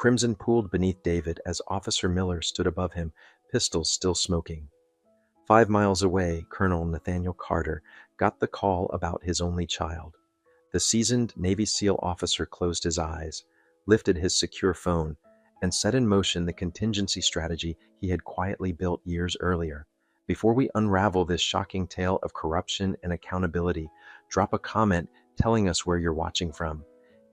crimson pooled beneath David as Officer Miller stood above him, pistols still smoking. 5 miles away, Colonel Nathaniel Carter got the call about his only child. The seasoned Navy SEAL officer closed his eyes, lifted his secure phone, and set in motion the contingency strategy he had quietly built years earlier. Before we unravel this shocking tale of corruption and accountability, drop a comment telling us where you're watching from.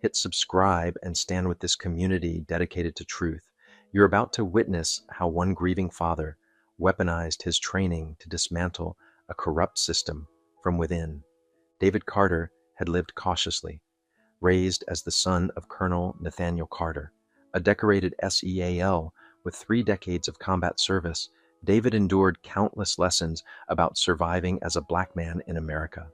Hit subscribe and stand with this community dedicated to truth. You're about to witness how one grieving father weaponized his training to dismantle a corrupt system from within. David Carter had lived cautiously, raised as the son of Colonel Nathaniel Carter, a decorated SEAL with 3 decades of combat service. David endured countless lessons about surviving as a black man in America.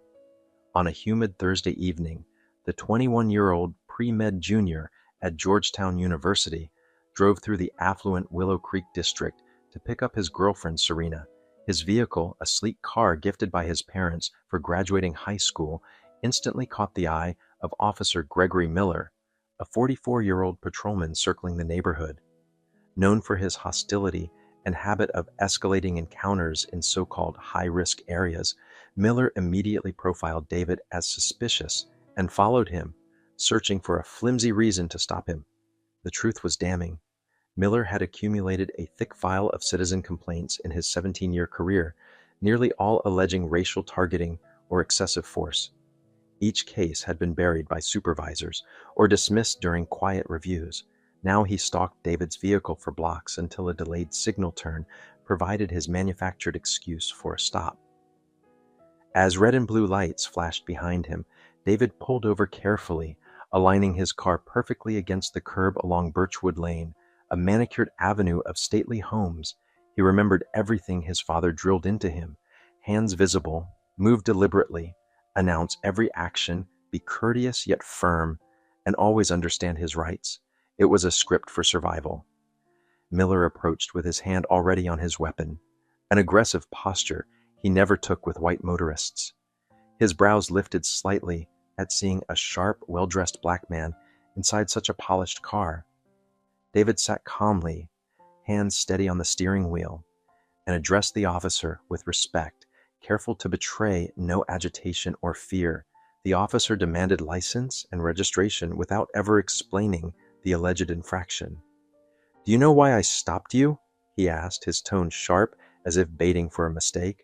On a humid Thursday evening, the 21-year-old pre-med junior at Georgetown University drove through the affluent Willow Creek district to pick up his girlfriend Serena. His vehicle, a sleek car gifted by his parents for graduating high school, instantly caught the eye of Officer Gregory Miller, a 44-year-old patrolman circling the neighborhood. Known for his hostility and habit of escalating encounters in so-called high-risk areas, Miller immediately profiled David as suspicious and followed him, searching for a flimsy reason to stop him. The truth was damning. Miller had accumulated a thick file of citizen complaints in his 17-year career, nearly all alleging racial targeting or excessive force. Each case had been buried by supervisors or dismissed during quiet reviews. Now he stalked David's vehicle for blocks until a delayed signal turn provided his manufactured excuse for a stop. As red and blue lights flashed behind him, David pulled over carefully, aligning his car perfectly against the curb along Birchwood Lane, a manicured avenue of stately homes. He remembered everything his father drilled into him. Hands visible, move deliberately, announce every action, be courteous yet firm, and always understand his rights. It was a script for survival. Miller approached with his hand already on his weapon, an aggressive posture he never took with white motorists. His brows lifted slightly at seeing a sharp, well-dressed black man inside such a polished car. David sat calmly, hands steady on the steering wheel, and addressed the officer with respect, careful to betray no agitation or fear. The officer demanded license and registration without ever explaining the alleged infraction. "Do you know why I stopped you?" he asked, his tone sharp as if baiting for a mistake.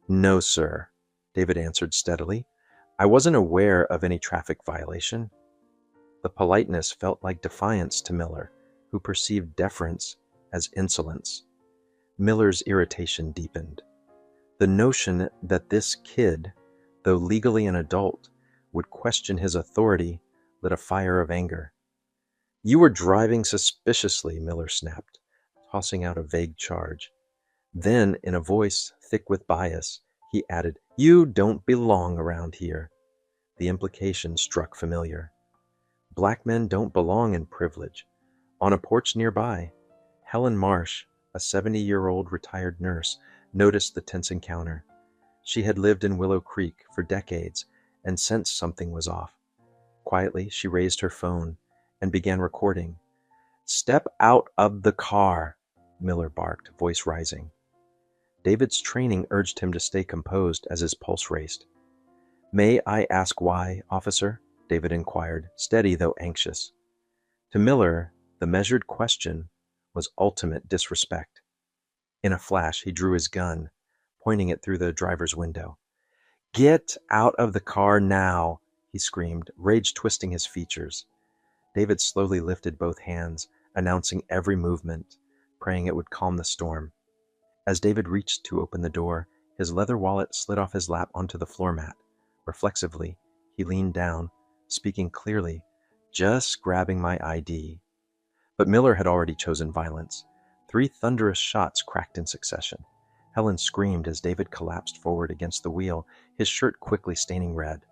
"No, sir," David answered steadily. "I wasn't aware of any traffic violation." The politeness felt like defiance to Miller, who perceived deference as insolence. Miller's irritation deepened. The notion that this kid, though legally an adult, would question his authority lit a fire of anger. "You were driving suspiciously," Miller snapped, tossing out a vague charge. Then, in a voice thick with bias, he added, "You don't belong around here." The implication struck familiar. Black men don't belong in privilege. On a porch nearby, Helen Marsh, a 70-year-old retired nurse, noticed the tense encounter. She had lived in Willow Creek for decades and sensed something was off. Quietly, she raised her phone and began recording. "Step out of the car," Miller barked, voice rising. David's training urged him to stay composed as his pulse raced. "May I ask why, officer?" David inquired, steady though anxious. To Miller, the measured question was ultimate disrespect. In a flash, he drew his gun, pointing it through the driver's window. "Get out of the car now," he screamed, rage twisting his features. David slowly lifted both hands, announcing every movement, praying it would calm the storm. As David reached to open the door, his leather wallet slid off his lap onto the floor mat. Reflexively, he leaned down, speaking clearly, "Just grabbing my ID." But Miller had already chosen violence. 3 thunderous shots cracked in succession. Helen screamed as David collapsed forward against the wheel, his shirt quickly staining red.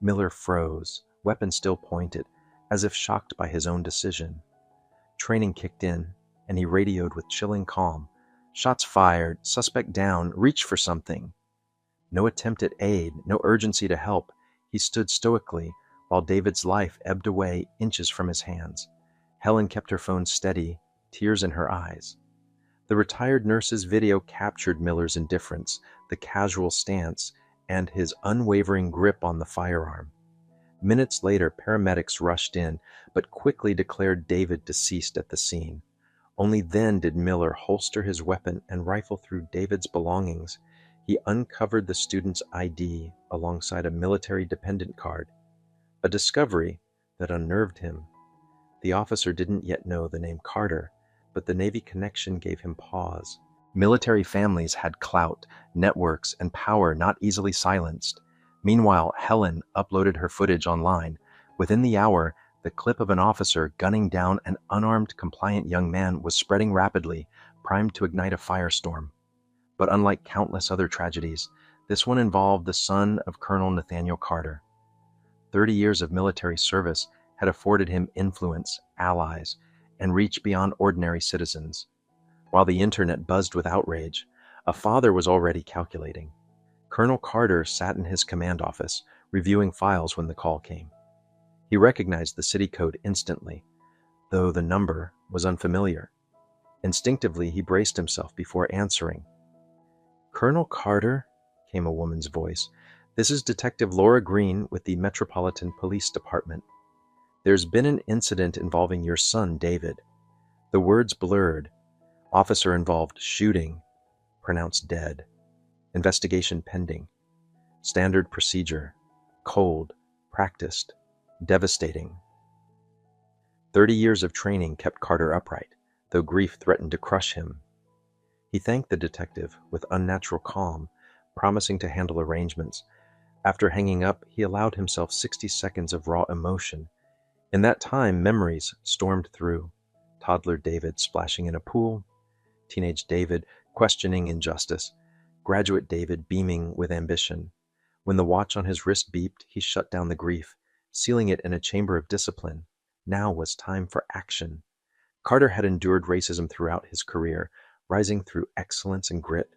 Miller froze, weapon still pointed, as if shocked by his own decision. Training kicked in, and he radioed with chilling calm. "Shots fired, suspect down, reach for something." No attempt at aid, no urgency to help. He stood stoically while David's life ebbed away inches from his hands. Helen kept her phone steady, tears in her eyes. The retired nurse's video captured Miller's indifference, the casual stance, and his unwavering grip on the firearm. Minutes later, paramedics rushed in, but quickly declared David deceased at the scene. Only then did Miller holster his weapon and rifle through David's belongings. He uncovered the student's ID alongside a military dependent card, a discovery that unnerved him. The officer didn't yet know the name Carter, but the Navy connection gave him pause. Military families had clout, networks, and power not easily silenced. Meanwhile, Helen uploaded her footage online. Within the hour, the clip of an officer gunning down an unarmed, compliant young man was spreading rapidly, primed to ignite a firestorm. But unlike countless other tragedies, this one involved the son of Colonel Nathaniel Carter. 30 years of military service had afforded him influence, allies, and reach beyond ordinary citizens. While the internet buzzed with outrage, a father was already calculating. Colonel Carter sat in his command office, reviewing files when the call came. He recognized the city code instantly, though the number was unfamiliar. Instinctively, he braced himself before answering. "Colonel Carter," came a woman's voice, "this is Detective Laura Green with the Metropolitan Police Department. There's been an incident involving your son, David." The words blurred. "Officer involved shooting, pronounced dead. Investigation pending. Standard procedure. Cold, practiced, devastating." 30 years of training kept Carter upright, though grief threatened to crush him. He thanked the detective with unnatural calm, promising to handle arrangements. After hanging up, he allowed himself 60 seconds of raw emotion. In that time, memories stormed through. Toddler David splashing in a pool, teenage David questioning injustice, graduate David beaming with ambition. When the watch on his wrist beeped, he shut down the grief, sealing it in a chamber of discipline. Now was time for action. Carter had endured racism throughout his career, rising through excellence and grit,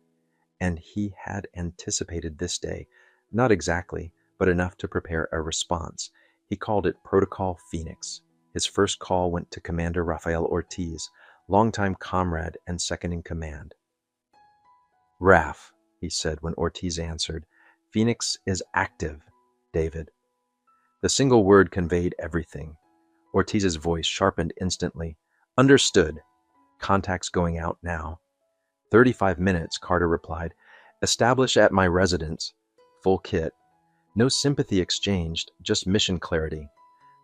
and he had anticipated this day, not exactly, but enough to prepare a response. He called it Protocol Phoenix. His first call went to Commander Rafael Ortiz, longtime comrade and second in command. "Raf," he said when Ortiz answered, "Phoenix is active, David." The single word conveyed everything. Ortiz's voice sharpened instantly. "Understood. Contacts going out now." 35 minutes, Carter replied. "Establish at my residence. Full kit." No sympathy exchanged, just mission clarity.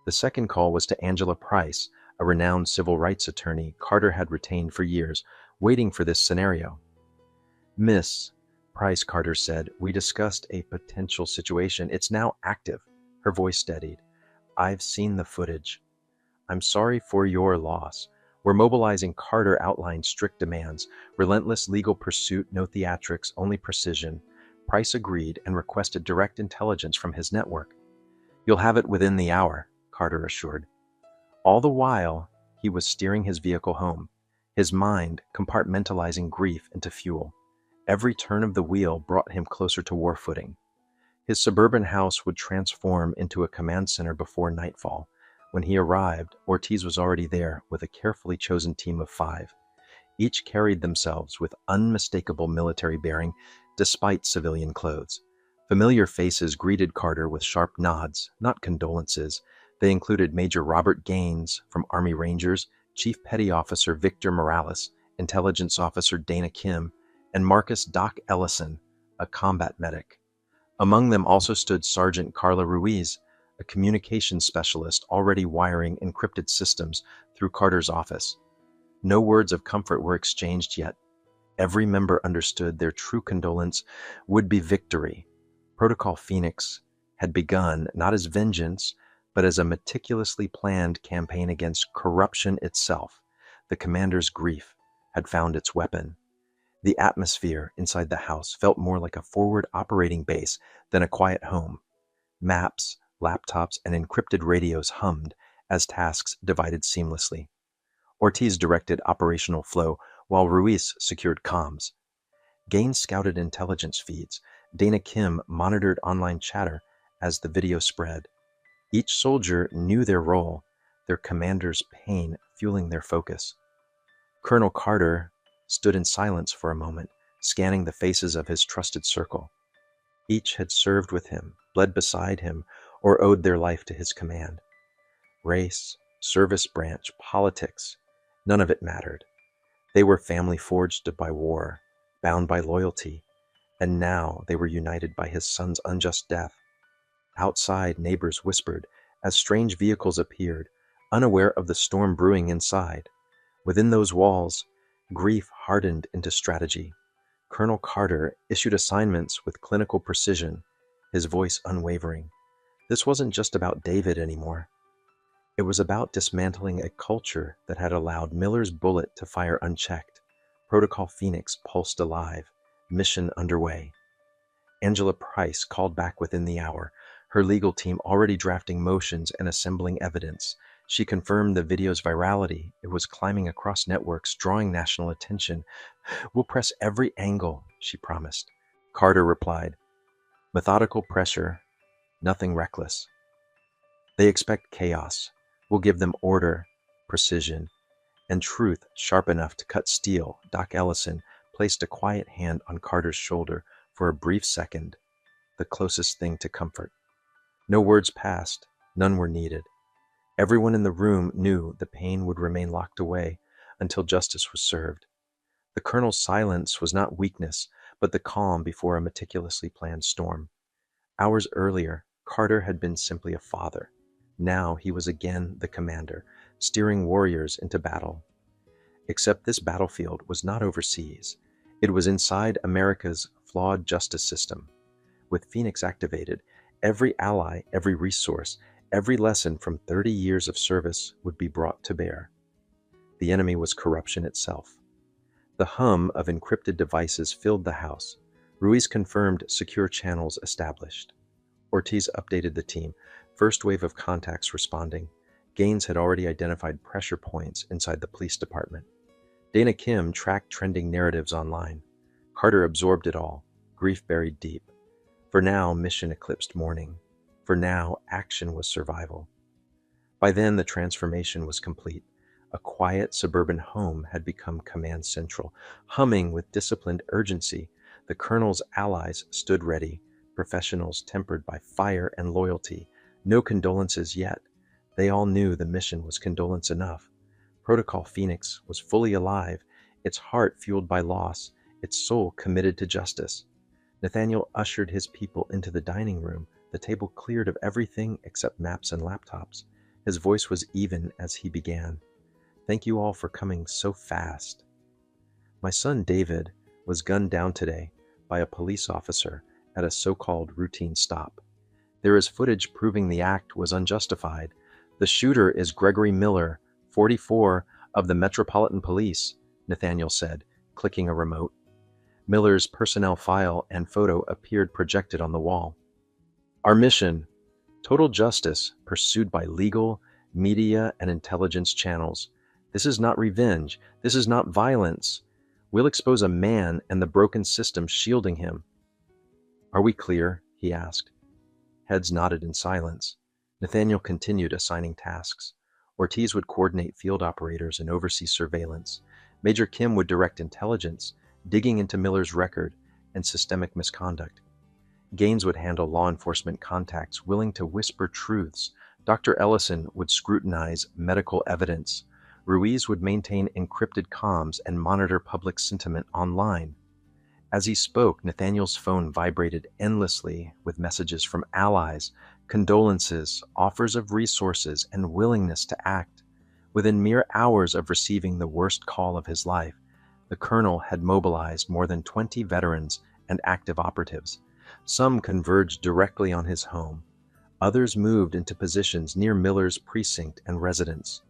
The second call was to Angela Price, a renowned civil rights attorney Carter had retained for years, waiting for this scenario. "Miss Price," Carter said, "we discussed a potential situation. It's now active." Her voice steadied. "I've seen the footage. I'm sorry for your loss. We're mobilizing." Carter outlined strict demands. Relentless legal pursuit, no theatrics, only precision. Price agreed and requested direct intelligence from his network. "You'll have it within the hour," Carter assured. All the while, he was steering his vehicle home, his mind compartmentalizing grief into fuel. Every turn of the wheel brought him closer to war footing. His suburban house would transform into a command center before nightfall. When he arrived, Ortiz was already there with a carefully chosen team of 5. Each carried themselves with unmistakable military bearing despite civilian clothes. Familiar faces greeted Carter with sharp nods, not condolences. They included Major Robert Gaines from Army Rangers, Chief Petty Officer Victor Morales, Intelligence Officer Dana Kim, and Marcus Doc Ellison, a combat medic. Among them also stood Sergeant Carla Ruiz, a communications specialist already wiring encrypted systems through Carter's office. No words of comfort were exchanged yet. Every member understood their true condolence would be victory. Protocol Phoenix had begun not as vengeance, but as a meticulously planned campaign against corruption itself. The commander's grief had found its weapon. The atmosphere inside the house felt more like a forward operating base than a quiet home. Maps, laptops, and encrypted radios hummed as tasks divided seamlessly. Ortiz directed operational flow, while Ruiz secured comms. Gaines scouted intelligence feeds. Dana Kim monitored online chatter as the video spread. Each soldier knew their role, their commander's pain fueling their focus. Colonel Carter stood in silence for a moment, scanning the faces of his trusted circle. Each had served with him, bled beside him, or owed their life to his command. Race, service branch, politics, none of it mattered. They were family forged by war, bound by loyalty, and now they were united by his son's unjust death. Outside, neighbors whispered as strange vehicles appeared, unaware of the storm brewing inside. Within those walls, grief hardened into strategy. Colonel Carter issued assignments with clinical precision, his voice unwavering. This wasn't just about David anymore. It was about dismantling a culture that had allowed Miller's bullet to fire unchecked. Protocol Phoenix pulsed alive, mission underway. Angela Price called back within the hour, her legal team already drafting motions and assembling evidence. She confirmed the video's virality. It was climbing across networks, drawing national attention. "We'll press every angle," she promised. Carter replied, "Methodical pressure, nothing reckless. They expect chaos. We'll give them order, precision, and truth sharp enough to cut steel." Doc Ellison placed a quiet hand on Carter's shoulder for a brief second, the closest thing to comfort. No words passed, none were needed. Everyone in the room knew the pain would remain locked away until justice was served. The colonel's silence was not weakness, but the calm before a meticulously planned storm. Hours earlier, Carter had been simply a father. Now he was again the commander, steering warriors into battle. Except this battlefield was not overseas. It was inside America's flawed justice system. With Phoenix activated, every ally, every resource, every lesson from 30 years of service would be brought to bear. The enemy was corruption itself. The hum of encrypted devices filled the house. Ruiz confirmed secure channels established. Ortiz updated the team, first wave of contacts responding. Gaines had already identified pressure points inside the police department. Dana Kim tracked trending narratives online. Carter absorbed it all, grief buried deep. For now, mission eclipsed mourning. For now, action was survival. By then, the transformation was complete. A quiet suburban home had become command central. Humming with disciplined urgency, the colonel's allies stood ready, professionals tempered by fire and loyalty. No condolences yet. They all knew the mission was condolence enough. Protocol Phoenix was fully alive, its heart fueled by loss, its soul committed to justice. Nathaniel ushered his people into the dining room, the table cleared of everything except maps and laptops. His voice was even as he began. "Thank you all for coming so fast. My son David was gunned down today by a police officer at a so-called routine stop. There is footage proving the act was unjustified. The shooter is Gregory Miller, 44, of the Metropolitan Police," Nathaniel said, clicking a remote. Miller's personnel file and photo appeared projected on the wall. "Our mission, total justice pursued by legal, media, and intelligence channels. This is not revenge. This is not violence. We'll expose a man and the broken system shielding him." "Are we clear?" he asked. Heads nodded in silence. Nathaniel continued assigning tasks. Ortiz would coordinate field operators and oversee surveillance. Major Kim would direct intelligence, digging into Miller's record and systemic misconduct. Gaines would handle law enforcement contacts willing to whisper truths. Dr. Ellison would scrutinize medical evidence. Ruiz would maintain encrypted comms and monitor public sentiment online. As he spoke, Nathaniel's phone vibrated endlessly with messages from allies, condolences, offers of resources, and willingness to act. Within mere hours of receiving the worst call of his life, the colonel had mobilized more than 20 veterans and active operatives. Some converged directly on his home. Others moved into positions near Miller's precinct and residence.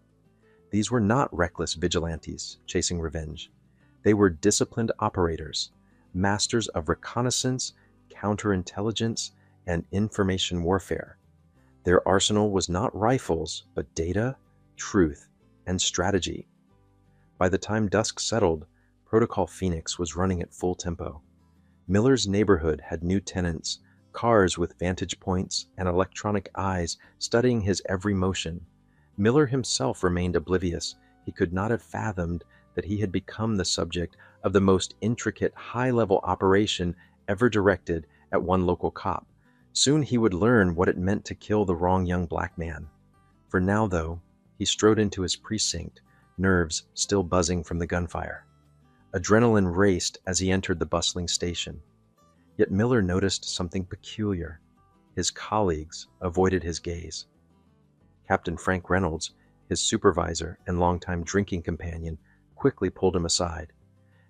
These were not reckless vigilantes chasing revenge. They were disciplined operators, masters of reconnaissance, counterintelligence, and information warfare. Their arsenal was not rifles, but data, truth, and strategy. By the time dusk settled, Protocol Phoenix was running at full tempo. Miller's neighborhood had new tenants, cars with vantage points and electronic eyes studying his every motion. Miller himself remained oblivious. He could not have fathomed that he had become the subject of the most intricate, high-level operation ever directed at one local cop. Soon he would learn what it meant to kill the wrong young black man. For now, though, he strode into his precinct, nerves still buzzing from the gunfire. Adrenaline raced as he entered the bustling station. Yet Miller noticed something peculiar. His colleagues avoided his gaze. Captain Frank Reynolds, his supervisor and longtime drinking companion, quickly pulled him aside.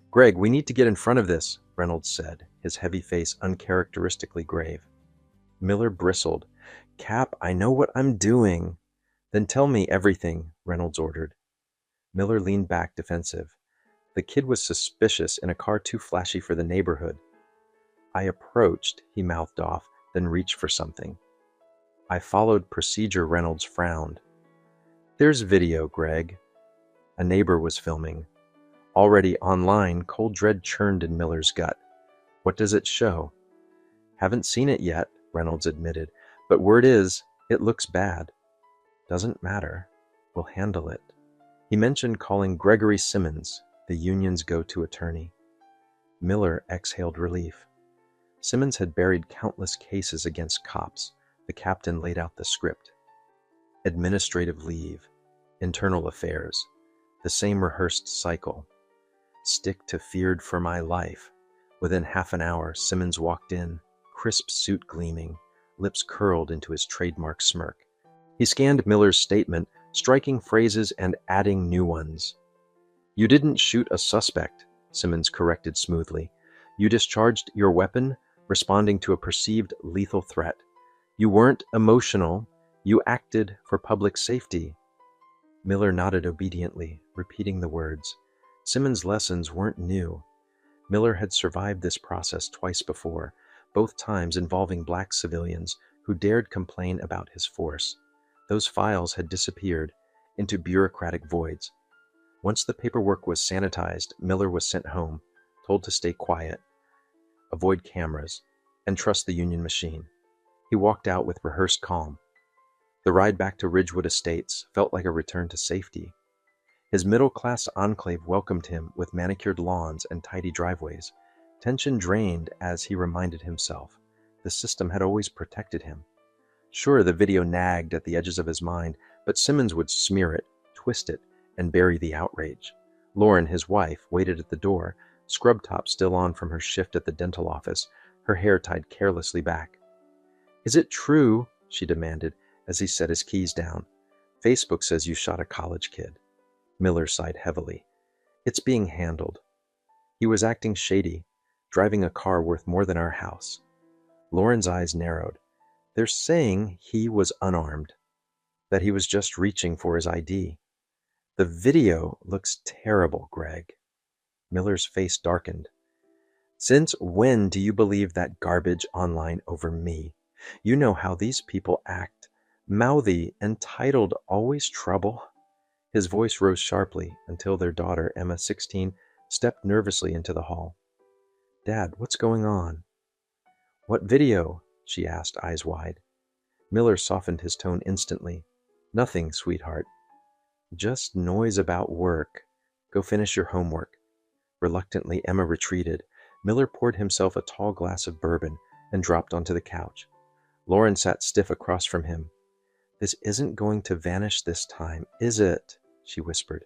"Greg, we need to get in front of this," Reynolds said, his heavy face uncharacteristically grave. Miller bristled. "Cap, I know what I'm doing." "Then tell me everything," Reynolds ordered. Miller leaned back defensive. The kid was suspicious in a car too flashy for the neighborhood. "I approached," he mouthed off, then reached for something. "I followed procedure," Reynolds frowned. "There's video, Greg." A neighbor was filming. Already online, cold dread churned in Miller's gut. "What does it show?" "Haven't seen it yet," Reynolds admitted, "but word is, it looks bad." "Doesn't matter. We'll handle it." He mentioned calling Gregory Simmons, the union's go-to attorney. Miller exhaled relief. Simmons had buried countless cases against cops. The captain laid out the script. Administrative leave, internal affairs, the same rehearsed cycle. Stick to feared for my life. Within half an hour, Simmons walked in, crisp suit gleaming, lips curled into his trademark smirk. He scanned Miller's statement, striking phrases and adding new ones. "You didn't shoot a suspect," Simmons corrected smoothly. "You discharged your weapon, responding to a perceived lethal threat. You weren't emotional. You acted for public safety." Miller nodded obediently, repeating the words. Simmons' lessons weren't new. Miller had survived this process twice before, both times involving black civilians who dared complain about his force. Those files had disappeared into bureaucratic voids. Once the paperwork was sanitized, Miller was sent home, told to stay quiet, avoid cameras, and trust the union machine. He walked out with rehearsed calm. The ride back to Ridgewood Estates felt like a return to safety. His middle-class enclave welcomed him with manicured lawns and tidy driveways. Tension drained as he reminded himself. The system had always protected him. Sure, the video nagged at the edges of his mind, but Simmons would smear it, twist it, and bury the outrage. Lauren, his wife, waited at the door, scrub top still on from her shift at the dental office, her hair tied carelessly back. "Is it true?" she demanded as he set his keys down. "Facebook says you shot a college kid." Miller sighed heavily. "It's being handled. He was acting shady, driving a car worth more than our house." Lauren's eyes narrowed. "They're saying he was unarmed, that he was just reaching for his ID. The video looks terrible, Greg." Miller's face darkened. "Since when do you believe that garbage online over me? You know how these people act. Mouthy, entitled, always trouble." His voice rose sharply until their daughter, Emma, 16, stepped nervously into the hall. "Dad, what's going on?" "What video?" she asked, eyes wide. Miller softened his tone instantly. "Nothing, sweetheart. Just noise about work. Go finish your homework." Reluctantly, Emma retreated. Miller poured himself a tall glass of bourbon and dropped onto the couch. Lauren sat stiff across from him. "This isn't going to vanish this time, is it?" she whispered.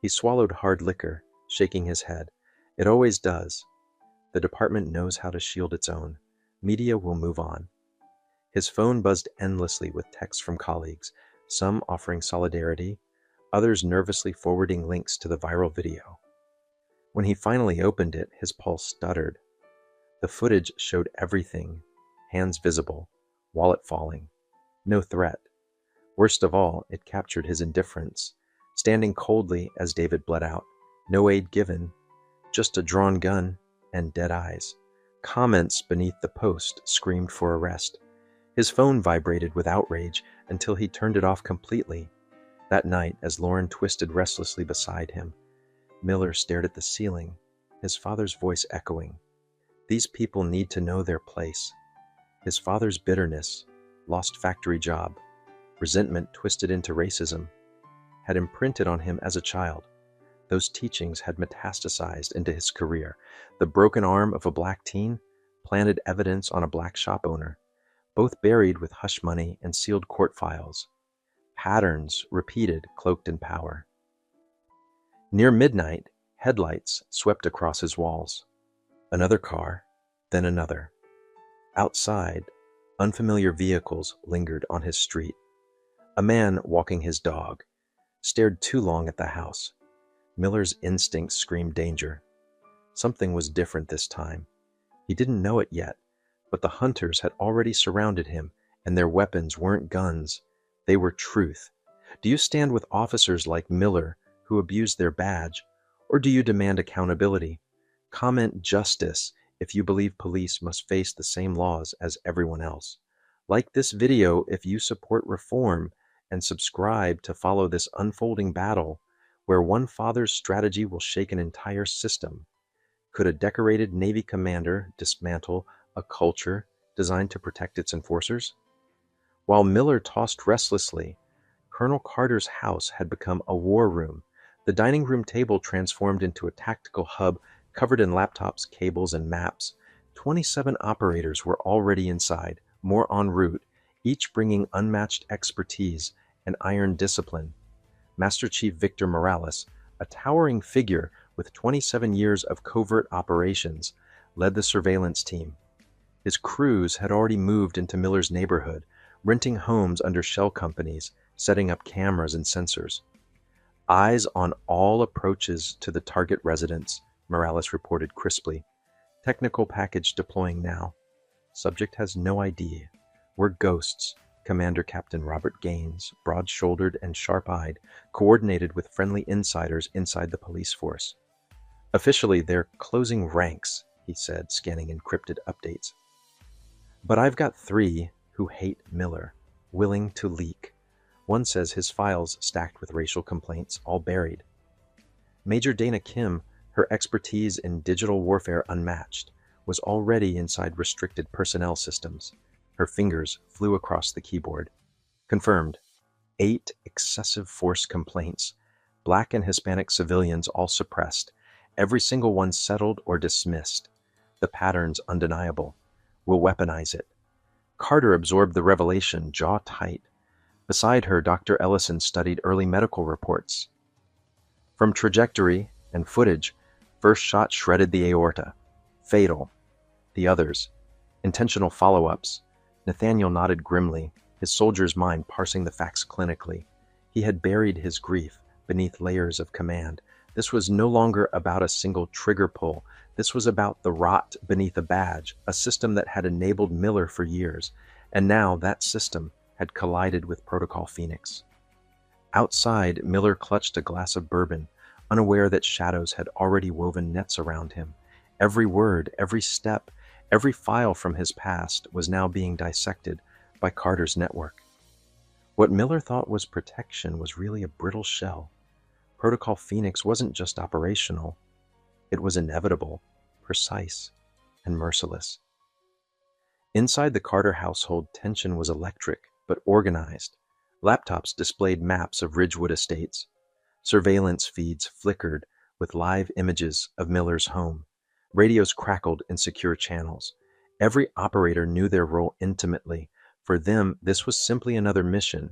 He swallowed hard liquor, shaking his head. "It always does. The department knows how to shield its own. Media will move on." His phone buzzed endlessly with texts from colleagues, some offering solidarity, others nervously forwarding links to the viral video. When he finally opened it, his pulse stuttered. The footage showed everything: hands visible, wallet falling. No threat. Worst of all, it captured his indifference, standing coldly as David bled out. No aid given, just a drawn gun and dead eyes. Comments beneath the post screamed for arrest. His phone vibrated with outrage until he turned it off completely. That night, as Lauren twisted restlessly beside him, Miller stared at the ceiling, his father's voice echoing. These people need to know their place. His father's bitterness, lost factory job, Resentment twisted into racism had imprinted on him as a child. Those teachings had metastasized into his career. The broken arm of a black teen planted evidence on a black shop owner, both buried with hush money and sealed court files. Patterns repeated, cloaked in power. Near midnight, headlights swept across his walls. Another car, then another. Outside, unfamiliar vehicles lingered on his street. A man walking his dog stared too long at the house. Miller's instincts screamed danger. Something was different this time. He didn't know it yet, but the hunters had already surrounded him, and their weapons weren't guns. They were truth. Do you stand with officers like Miller who abuse their badge, or do you demand accountability? Comment justice if you believe police must face the same laws as everyone else. Like this video if you support reform, and subscribe to follow this unfolding battle where one father's strategy will shake an entire system. Could a decorated Navy commander dismantle a culture designed to protect its enforcers? While Miller tossed restlessly, Colonel Carter's house had become a war room. The dining room table transformed into a tactical hub covered in laptops, cables, and maps. 27 operators were already inside, more en route, each bringing unmatched expertise and iron discipline. Master Chief Victor Morales, a towering figure with 27 years of covert operations, led the surveillance team. His crews had already moved into Miller's neighborhood, renting homes under shell companies, setting up cameras and sensors. Eyes on all approaches to the target residence, Morales reported crisply. Technical package deploying now. Subject has no ID. We're ghosts. Commander Captain Robert Gaines, broad-shouldered and sharp-eyed, coordinated with friendly insiders inside the police force. Officially, they're closing ranks, he said, scanning encrypted updates. But I've got 3 who hate Miller, willing to leak. One says his files stacked with racial complaints, all buried. Major Dana Kim, her expertise in digital warfare unmatched, was already inside restricted personnel systems. Her fingers flew across the keyboard. Confirmed. 8 excessive force complaints. Black and Hispanic civilians all suppressed. Every single one settled or dismissed. The pattern's undeniable. We'll weaponize it. Carter absorbed the revelation, jaw tight. Beside her, Dr. Ellison studied early medical reports. From trajectory and footage, first shot shredded the aorta. Fatal. The others. Intentional follow-ups. Nathaniel nodded grimly, his soldier's mind parsing the facts clinically. He had buried his grief beneath layers of command. This was no longer about a single trigger pull. This was about the rot beneath a badge, a system that had enabled Miller for years. And now that system had collided with Protocol Phoenix. Outside, Miller clutched a glass of bourbon, unaware that shadows had already woven nets around him. Every word, every step, every file from his past was now being dissected by Carter's network. What Miller thought was protection was really a brittle shell. Protocol Phoenix wasn't just operational. It was inevitable, precise, and merciless. Inside the Carter household, tension was electric, but organized. Laptops displayed maps of Ridgewood estates. Surveillance feeds flickered with live images of Miller's home. Radios crackled in secure channels. Every operator knew their role intimately. For them, this was simply another mission.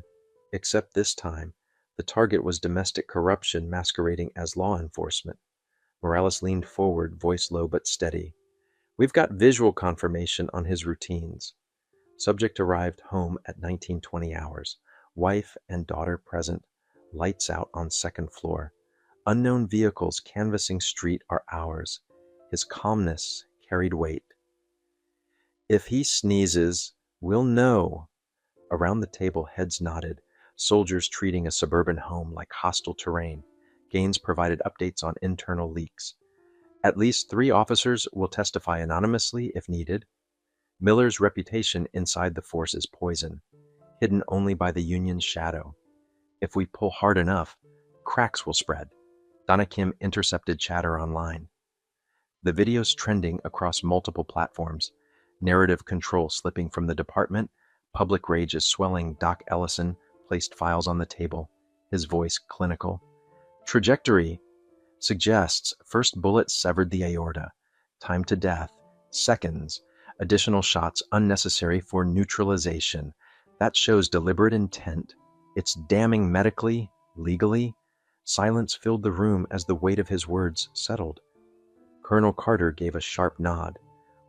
Except this time, the target was domestic corruption masquerading as law enforcement. Morales leaned forward, voice low but steady. We've got visual confirmation on his routines. Subject arrived home at 1920 hours. Wife and daughter present. Lights out on second floor. Unknown vehicles canvassing street are ours. His calmness carried weight. If he sneezes, we'll know. Around the table, heads nodded. Soldiers treating a suburban home like hostile terrain. Gaines provided updates on internal leaks. At least 3 officers will testify anonymously if needed. Miller's reputation inside the force is poison, hidden only by the Union's shadow. If we pull hard enough, cracks will spread. Donna Kim intercepted chatter online. The video's trending across multiple platforms. Narrative control slipping from the department. Public rage is swelling. Doc Ellison, placed files on the table, his voice clinical. Trajectory suggests first bullet severed the aorta. Time to death, seconds. Additional shots unnecessary for neutralization. That shows deliberate intent. It's damning medically, legally. Silence filled the room as the weight of his words settled. Colonel Carter gave a sharp nod.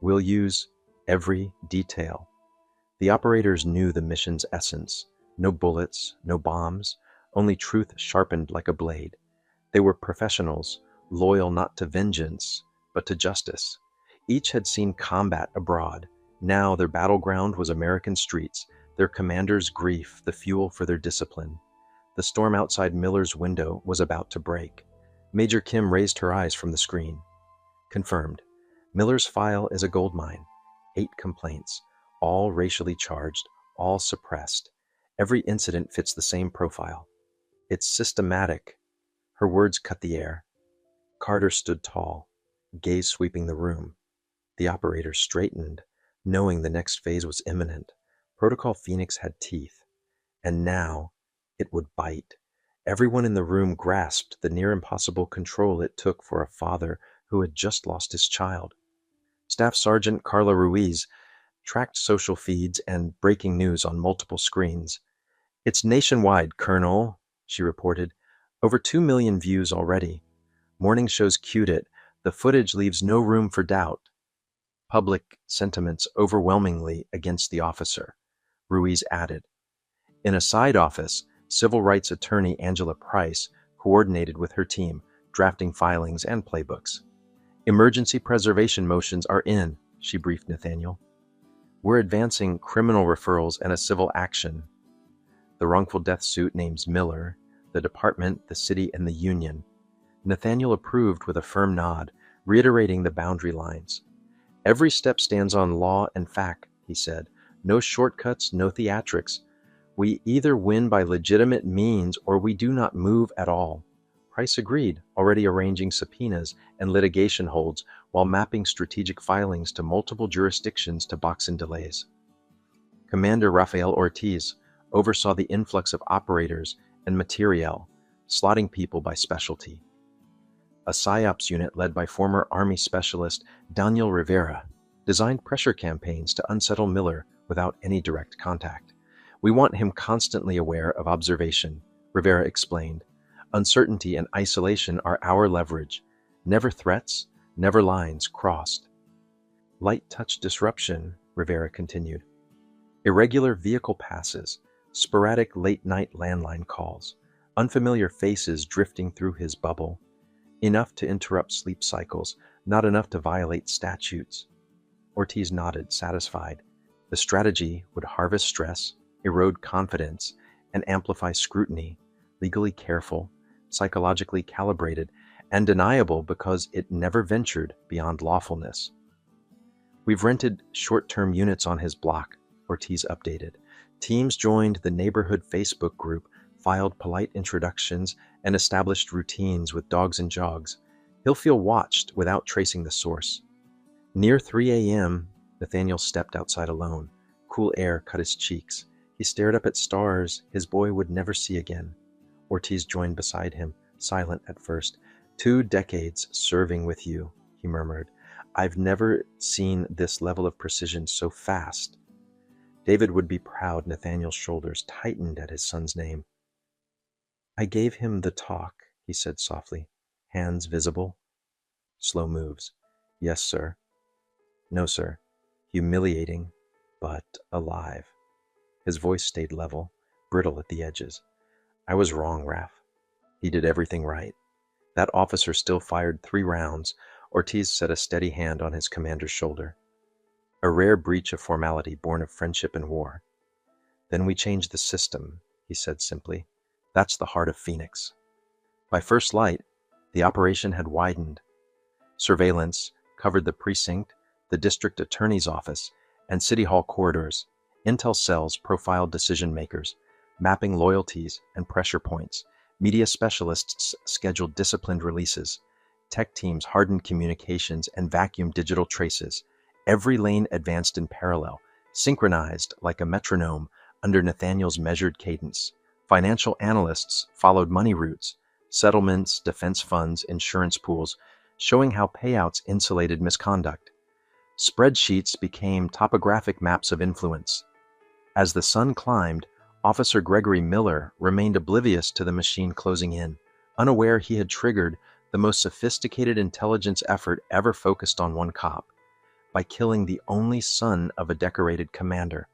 We'll use every detail. The operators knew the mission's essence. No bullets, no bombs, only truth sharpened like a blade. They were professionals, loyal not to vengeance, but to justice. Each had seen combat abroad. Now their battleground was American streets, their commander's grief the fuel for their discipline. The storm outside Miller's window was about to break. Major Kim raised her eyes from the screen. Confirmed. Miller's file is a goldmine. 8 complaints, all racially charged, all suppressed. Every incident fits the same profile. It's systematic. Her words cut the air. Carter stood tall, gaze sweeping the room. The operator straightened, knowing the next phase was imminent. Protocol Phoenix had teeth, and now it would bite. Everyone in the room grasped the near impossible control it took for a father who had just lost his child. Staff Sergeant Carla Ruiz tracked social feeds and breaking news on multiple screens. It's nationwide, Colonel, she reported. Over 2 million views already. Morning shows cued it. The footage leaves no room for doubt. Public sentiments overwhelmingly against the officer, Ruiz added. In a side office, civil rights attorney Angela Price coordinated with her team, drafting filings and playbooks. Emergency preservation motions are in, she briefed Nathaniel. We're advancing criminal referrals and a civil action. The wrongful death suit names Miller, the department, the city, and the union. Nathaniel approved with a firm nod, reiterating the boundary lines. Every step stands on law and fact, he said. No shortcuts, no theatrics. We either win by legitimate means or we do not move at all. Price agreed, already arranging subpoenas and litigation holds while mapping strategic filings to multiple jurisdictions to box in delays. Commander Rafael Ortiz oversaw the influx of operators and materiel, slotting people by specialty. A PSYOPs unit led by former Army specialist Daniel Rivera designed pressure campaigns to unsettle Miller without any direct contact. We want him constantly aware of observation, Rivera explained. Uncertainty and isolation are our leverage. Never threats, never lines crossed. Light touch disruption, Rivera continued. Irregular vehicle passes, sporadic late-night landline calls, unfamiliar faces drifting through his bubble. Enough to interrupt sleep cycles, not enough to violate statutes. Ortiz nodded, satisfied. The strategy would harvest stress, erode confidence, and amplify scrutiny, legally careful, psychologically calibrated, and deniable because it never ventured beyond lawfulness. We've rented short-term units on his block, Ortiz updated. Teams joined the neighborhood Facebook group, filed polite introductions, and established routines with dogs and jogs. He'll feel watched without tracing the source. Near 3 a.m., Nathaniel stepped outside alone. Cool air cut his cheeks. He stared up at stars his boy would never see again. Ortiz joined beside him, silent at first. 2 decades serving with you, he murmured. I've never seen this level of precision so fast. David would be proud. Nathaniel's shoulders tightened at his son's name. I gave him the talk, he said softly, hands visible. Slow moves. Yes, sir. No, sir. Humiliating, but alive. His voice stayed level, brittle at the edges. I was wrong, Raph. He did everything right. That officer still fired 3 rounds. Ortiz set a steady hand on his commander's shoulder. A rare breach of formality born of friendship and war. Then we changed the system, he said simply. That's the heart of Phoenix. By first light, the operation had widened. Surveillance covered the precinct, the district attorney's office, and city hall corridors. Intel cells profiled decision makers, mapping loyalties and pressure points. Media specialists scheduled disciplined releases. Tech teams hardened communications and vacuumed digital traces. Every lane advanced in parallel, synchronized like a metronome under Nathaniel's measured cadence. Financial analysts followed money routes, settlements, defense funds, insurance pools, showing how payouts insulated misconduct. Spreadsheets became topographic maps of influence. As the sun climbed, Officer Gregory Miller remained oblivious to the machine closing in, unaware he had triggered the most sophisticated intelligence effort ever focused on one cop, by killing the only son of a decorated commander.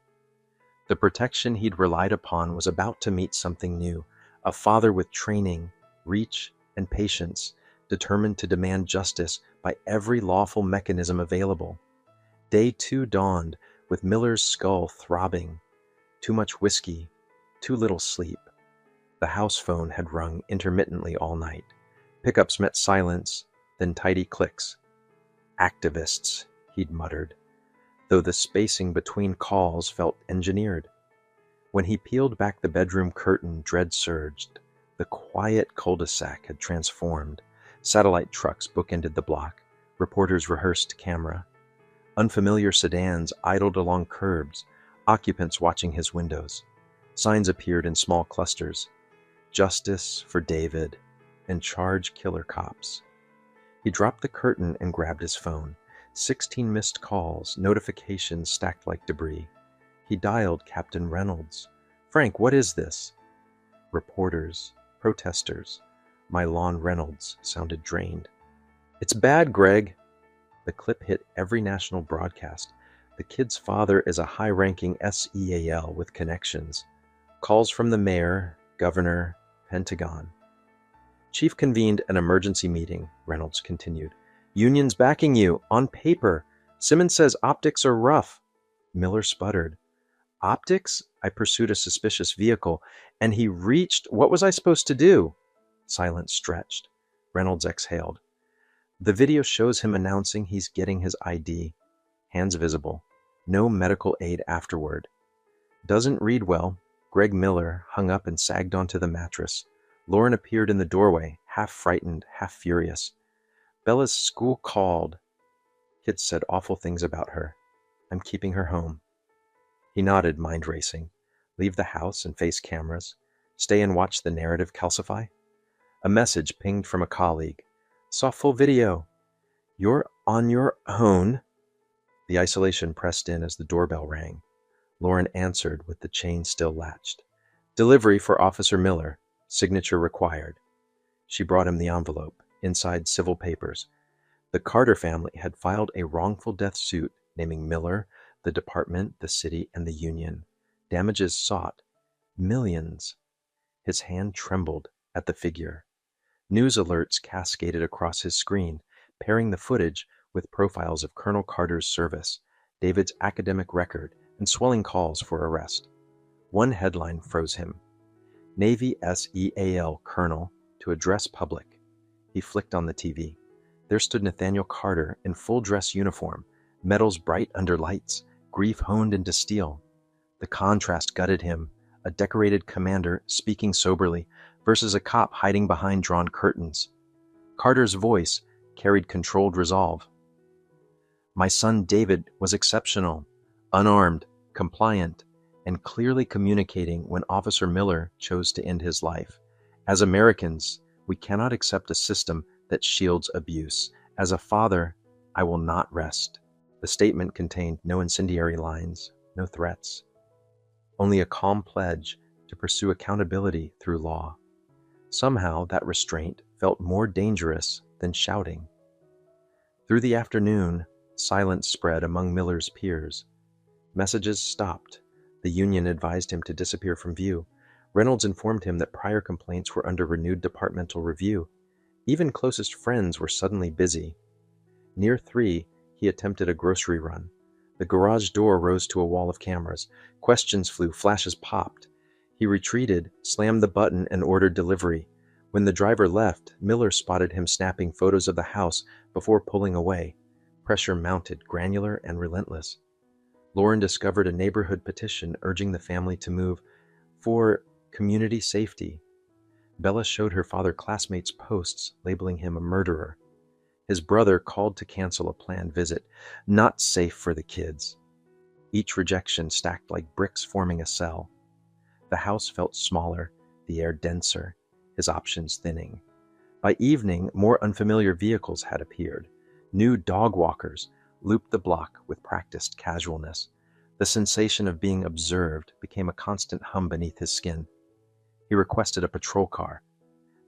The protection he'd relied upon was about to meet something new, a father with training, reach, and patience, determined to demand justice by every lawful mechanism available. Day 2 dawned, with Miller's skull throbbing. Too much whiskey, too little sleep. The house phone had rung intermittently all night. Pickups met silence, then tidy clicks. Activists, he'd muttered, though the spacing between calls felt engineered. When he peeled back the bedroom curtain, dread surged. The quiet cul-de-sac had transformed. Satellite trucks bookended the block. Reporters rehearsed camera. Unfamiliar sedans idled along curbs, occupants watching his windows. Signs appeared in small clusters. Justice for David, and charge killer cops. He dropped the curtain and grabbed his phone. 16 missed calls, notifications stacked like debris. He dialed Captain Reynolds. "Frank, what is this?" Reporters, protesters. My lawn Reynolds sounded drained. "It's bad, Greg." The clip hit every national broadcast. The kid's father is a high-ranking SEAL with connections. Calls from the mayor, governor, Pentagon. "Chief convened an emergency meeting," Reynolds continued. "Union's backing you, on paper. Simmons says optics are rough." Miller sputtered. "Optics?" I pursued a suspicious vehicle, and he reached. What was I supposed to do? Silence stretched. Reynolds exhaled. "The video shows him announcing he's getting his ID. Hands visible. No medical aid afterward. Doesn't read well." Greg Miller hung up and sagged onto the mattress. Lauren appeared in the doorway, half frightened, half furious. "Bella's school called. Kids said awful things about her. I'm keeping her home." He nodded, mind racing. Leave the house and face cameras? Stay and watch the narrative calcify? A message pinged from a colleague. "Saw full video. You're on your own." The isolation pressed in as the doorbell rang. Lauren answered with the chain still latched. "Delivery for Officer Miller. Signature required." She brought him the envelope, inside civil papers. The Carter family had filed a wrongful death suit naming Miller, the department, the city, and the union. Damages sought. Millions. His hand trembled at the figure. News alerts cascaded across his screen, pairing the footage with profiles of Colonel Carter's service, David's academic record, and swelling calls for arrest. One headline froze him. Navy SEAL Colonel to address public. He flicked on the TV. There stood Nathaniel Carter in full dress uniform, metals bright under lights, grief honed into steel. The contrast gutted him, a decorated commander speaking soberly versus a cop hiding behind drawn curtains. Carter's voice carried controlled resolve. "My son David was exceptional, unarmed, compliant, and clearly communicating when Officer Miller chose to end his life. As Americans, we cannot accept a system that shields abuse. As a father, I will not rest." The statement contained no incendiary lines, no threats, only a calm pledge to pursue accountability through law. Somehow that restraint felt more dangerous than shouting. Through the afternoon, silence spread among Miller's peers. Messages stopped. The union advised him to disappear from view. Reynolds informed him that prior complaints were under renewed departmental review. Even closest friends were suddenly busy. Near 3, he attempted a grocery run. The garage door rose to a wall of cameras. Questions flew, flashes popped. He retreated, slammed the button, and ordered delivery. When the driver left, Miller spotted him snapping photos of the house before pulling away. Pressure mounted, granular and relentless. Lauren discovered a neighborhood petition urging the family to move for community safety. Bella showed her father classmates' posts labeling him a murderer. His brother called to cancel a planned visit. Not safe for the kids. Each rejection stacked like bricks forming a cell. The house felt smaller, the air denser, his options thinning. By evening, more unfamiliar vehicles had appeared. New dog walkers looped the block with practiced casualness. The sensation of being observed became a constant hum beneath his skin. He requested a patrol car.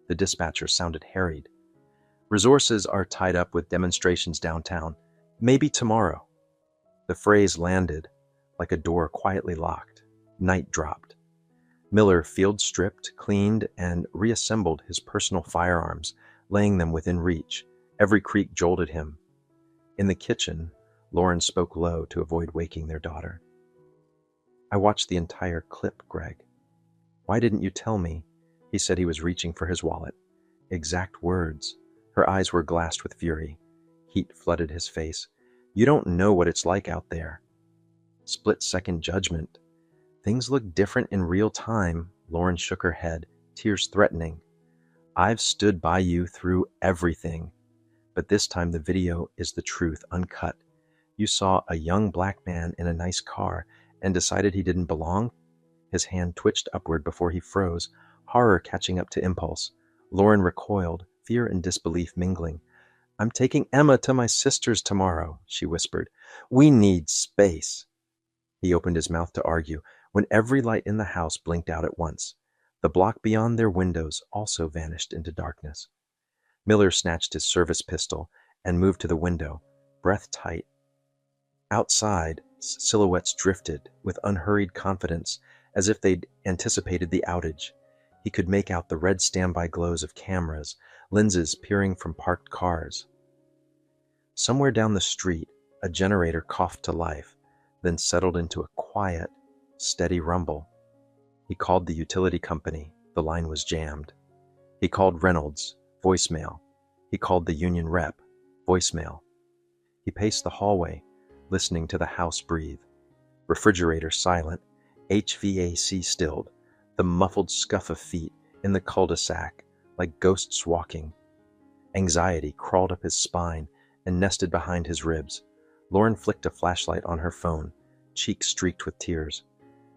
The dispatcher sounded harried. "Resources are tied up with demonstrations downtown. Maybe tomorrow." The phrase landed like a door quietly locked. Night dropped. Miller field-stripped, cleaned, and reassembled his personal firearms, laying them within reach. Every creak jolted him. In the kitchen, Lauren spoke low to avoid waking their daughter. "I watched the entire clip, Greg. Why didn't you tell me?" He said he was reaching for his wallet. Exact words. Her eyes were glassed with fury. Heat flooded his face. "You don't know what it's like out there." Split-second judgment. "Things look different in real time." Lauren shook her head, tears threatening. "I've stood by you through everything. But this time the video is the truth, uncut. You saw a young black man in a nice car and decided he didn't belong?" His hand twitched upward before he froze, horror catching up to impulse. Lauren recoiled, fear and disbelief mingling. "I'm taking Emma to my sister's tomorrow," she whispered. "We need space." He opened his mouth to argue, when every light in the house blinked out at once. The block beyond their windows also vanished into darkness. Miller snatched his service pistol and moved to the window, breath tight. Outside, silhouettes drifted with unhurried confidence, as if they'd anticipated the outage. He could make out the red standby glows of cameras, lenses peering from parked cars. Somewhere down the street, a generator coughed to life, then settled into a quiet, steady rumble. He called the utility company. The line was jammed. He called Reynolds. Voicemail. He called the union rep. Voicemail. He paced the hallway, listening to the house breathe. Refrigerator silent, HVAC stilled, the muffled scuff of feet in the cul-de-sac, like ghosts walking. Anxiety crawled up his spine and nested behind his ribs. Lauren flicked a flashlight on her phone, cheeks streaked with tears.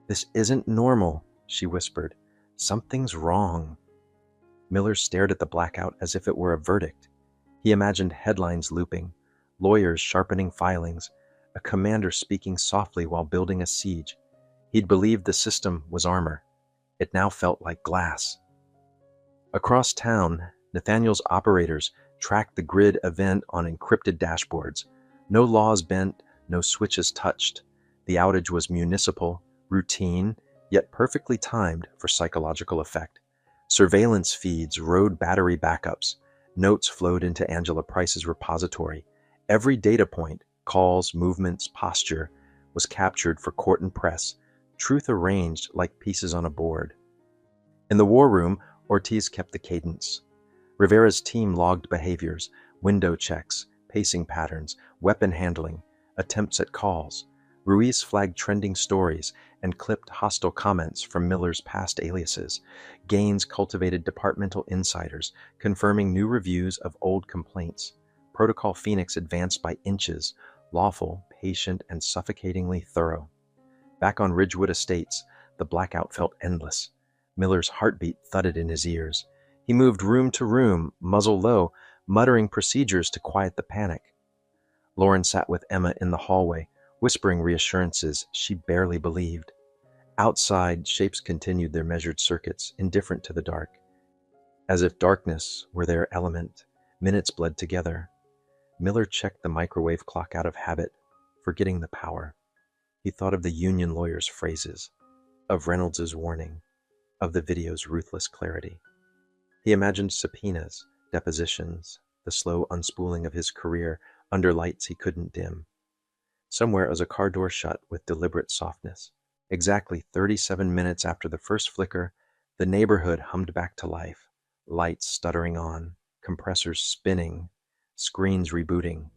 "This isn't normal," she whispered. "Something's wrong." Miller stared at the blackout as if it were a verdict. He imagined headlines looping, lawyers sharpening filings, a commander speaking softly while building a siege. He'd believed the system was armor. It now felt like glass. Across town, Nathaniel's operators tracked the grid event on encrypted dashboards. No laws bent, no switches touched. The outage was municipal, routine, yet perfectly timed for psychological effect. Surveillance feeds rode battery backups. Notes flowed into Angela Price's repository. Every data point, calls, movements, posture, was captured for court and press, truth arranged like pieces on a board. In the war room, Ortiz kept the cadence. Rivera's team logged behaviors, window checks, pacing patterns, weapon handling, attempts at calls. Ruiz flagged trending stories and clipped hostile comments from Miller's past aliases. Gaines cultivated departmental insiders, confirming new reviews of old complaints. Protocol Phoenix advanced by inches, lawful, patient, and suffocatingly thorough. Back on Ridgewood Estates, the blackout felt endless. Miller's heartbeat thudded in his ears. He moved room to room, muzzle low, muttering procedures to quiet the panic. Lauren sat with Emma in the hallway, whispering reassurances she barely believed. Outside, shapes continued their measured circuits, indifferent to the dark. As if darkness were their element, minutes bled together. Miller checked the microwave clock out of habit, forgetting the power. He thought of the union lawyer's phrases, of Reynolds's warning, of the video's ruthless clarity. He imagined subpoenas, depositions, the slow unspooling of his career under lights he couldn't dim. Somewhere as a car door shut with deliberate softness. Exactly 37 minutes after the first flicker, the neighborhood hummed back to life, lights stuttering on, compressors spinning, screens rebooting.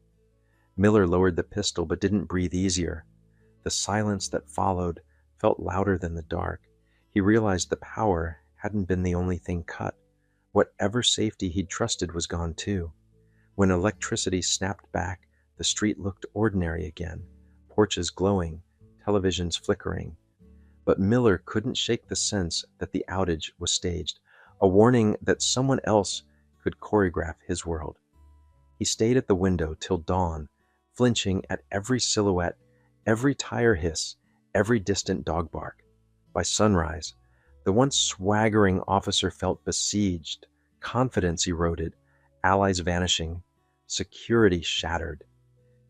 Miller lowered the pistol but didn't breathe easier. The silence that followed felt louder than the dark. He realized the power hadn't been the only thing cut. Whatever safety he'd trusted was gone too. When electricity snapped back, the street looked ordinary again, porches glowing, televisions flickering. But Miller couldn't shake the sense that the outage was staged, a warning that someone else could choreograph his world. He stayed at the window till dawn, flinching at every silhouette, every tire hiss, every distant dog bark. By sunrise, the once swaggering officer felt besieged, confidence eroded, allies vanishing, security shattered.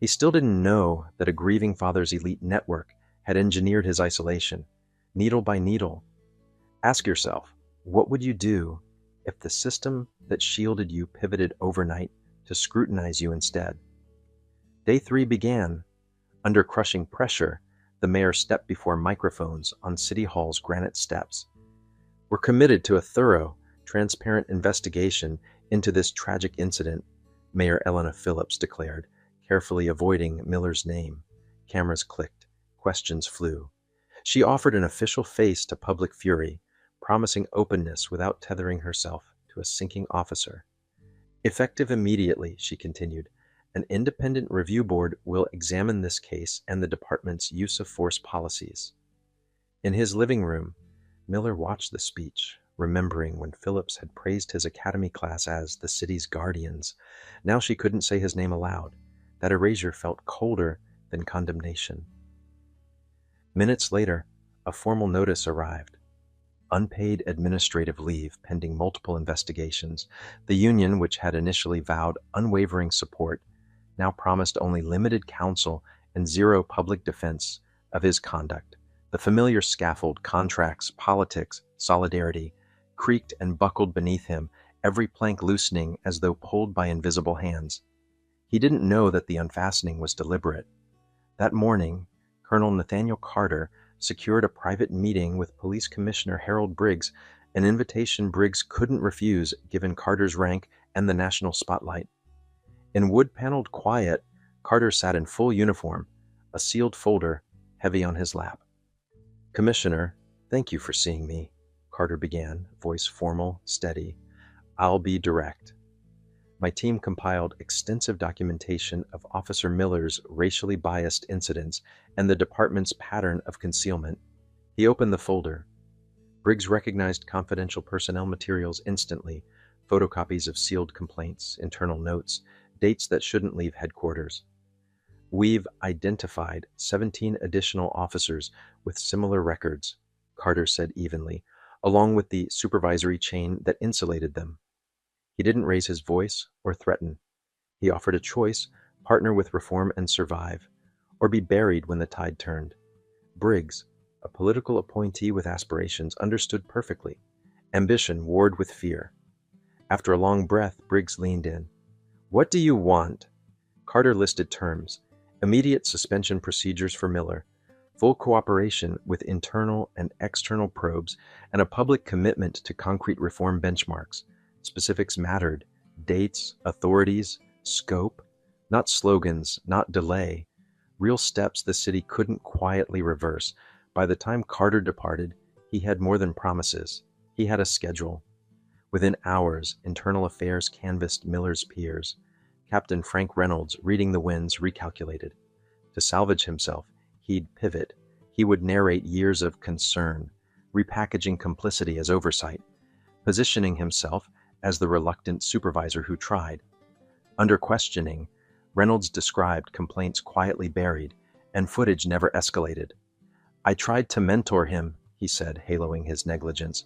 He still didn't know that a grieving father's elite network had engineered his isolation, needle by needle. Ask yourself, what would you do if the system that shielded you pivoted overnight to scrutinize you instead? Day 3 began. Under crushing pressure, the mayor stepped before microphones on City Hall's granite steps. "We're committed to a thorough, transparent investigation into this tragic incident," Mayor Elena Phillips declared, carefully avoiding Miller's name. Cameras clicked. Questions flew. She offered an official face to public fury, promising openness without tethering herself to a sinking officer. "Effective immediately," she continued, "an independent review board will examine this case and the department's use of force policies." In his living room, Miller watched the speech, remembering when Phillips had praised his academy class as the city's guardians. Now she couldn't say his name aloud. That erasure felt colder than condemnation. Minutes later, a formal notice arrived. Unpaid administrative leave pending multiple investigations. The union, which had initially vowed unwavering support, now promised only limited counsel and zero public defense of his conduct. The familiar scaffold, contracts, politics, solidarity, creaked and buckled beneath him, every plank loosening as though pulled by invisible hands. He didn't know that the unfastening was deliberate. That morning, Colonel Nathaniel Carter secured a private meeting with Police Commissioner Harold Briggs, an invitation Briggs couldn't refuse given Carter's rank and the national spotlight. In wood-paneled quiet, Carter sat in full uniform, a sealed folder heavy on his lap. "Commissioner, thank you for seeing me," Carter began, voice formal, steady. "I'll be direct. My team compiled extensive documentation of Officer Miller's racially biased incidents and the department's pattern of concealment." He opened the folder. Briggs recognized confidential personnel materials instantly, photocopies of sealed complaints, internal notes, dates that shouldn't leave headquarters. "We've identified 17 additional officers with similar records," Carter said evenly, "along with the supervisory chain that insulated them." He didn't raise his voice or threaten. He offered a choice: partner with reform and survive, or be buried when the tide turned. Briggs, a political appointee with aspirations, understood perfectly. Ambition warred with fear. After a long breath, Briggs leaned in. "What do you want?" Carter listed terms: immediate suspension procedures for Miller, full cooperation with internal and external probes, and a public commitment to concrete reform benchmarks. Specifics mattered: dates, authorities, scope. Not slogans, not delay. Real steps the city couldn't quietly reverse. By the time Carter departed, he had more than promises. He had a schedule. Within hours, Internal Affairs canvassed Miller's peers. Captain Frank Reynolds, reading the winds, recalculated. To salvage himself, he'd pivot. He would narrate years of concern, repackaging complicity as oversight, positioning himself as the reluctant supervisor who tried. Under questioning, Reynolds described complaints quietly buried, and footage never escalated. "I tried to mentor him," he said, haloing his negligence,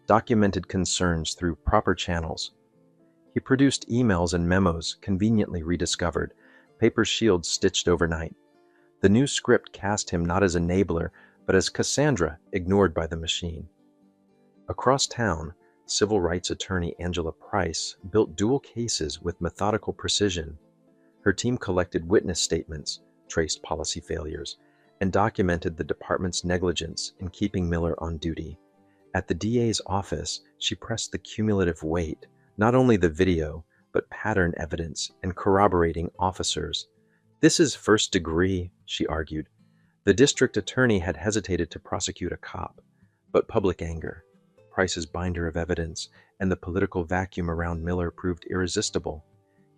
"documented concerns through proper channels." He produced emails and memos, conveniently rediscovered, paper shields stitched overnight. The new script cast him not as enabler, but as Cassandra, ignored by the machine. Across town, civil rights attorney Angela Price built dual cases with methodical precision. Her team collected witness statements, traced policy failures, and documented the department's negligence in keeping Miller on duty. At the DA's office, she pressed the cumulative weight, not only the video, but pattern evidence and corroborating officers. "This is first degree," she argued. The district attorney had hesitated to prosecute a cop, but public anger, Price's binder of evidence, and the political vacuum around Miller proved irresistible.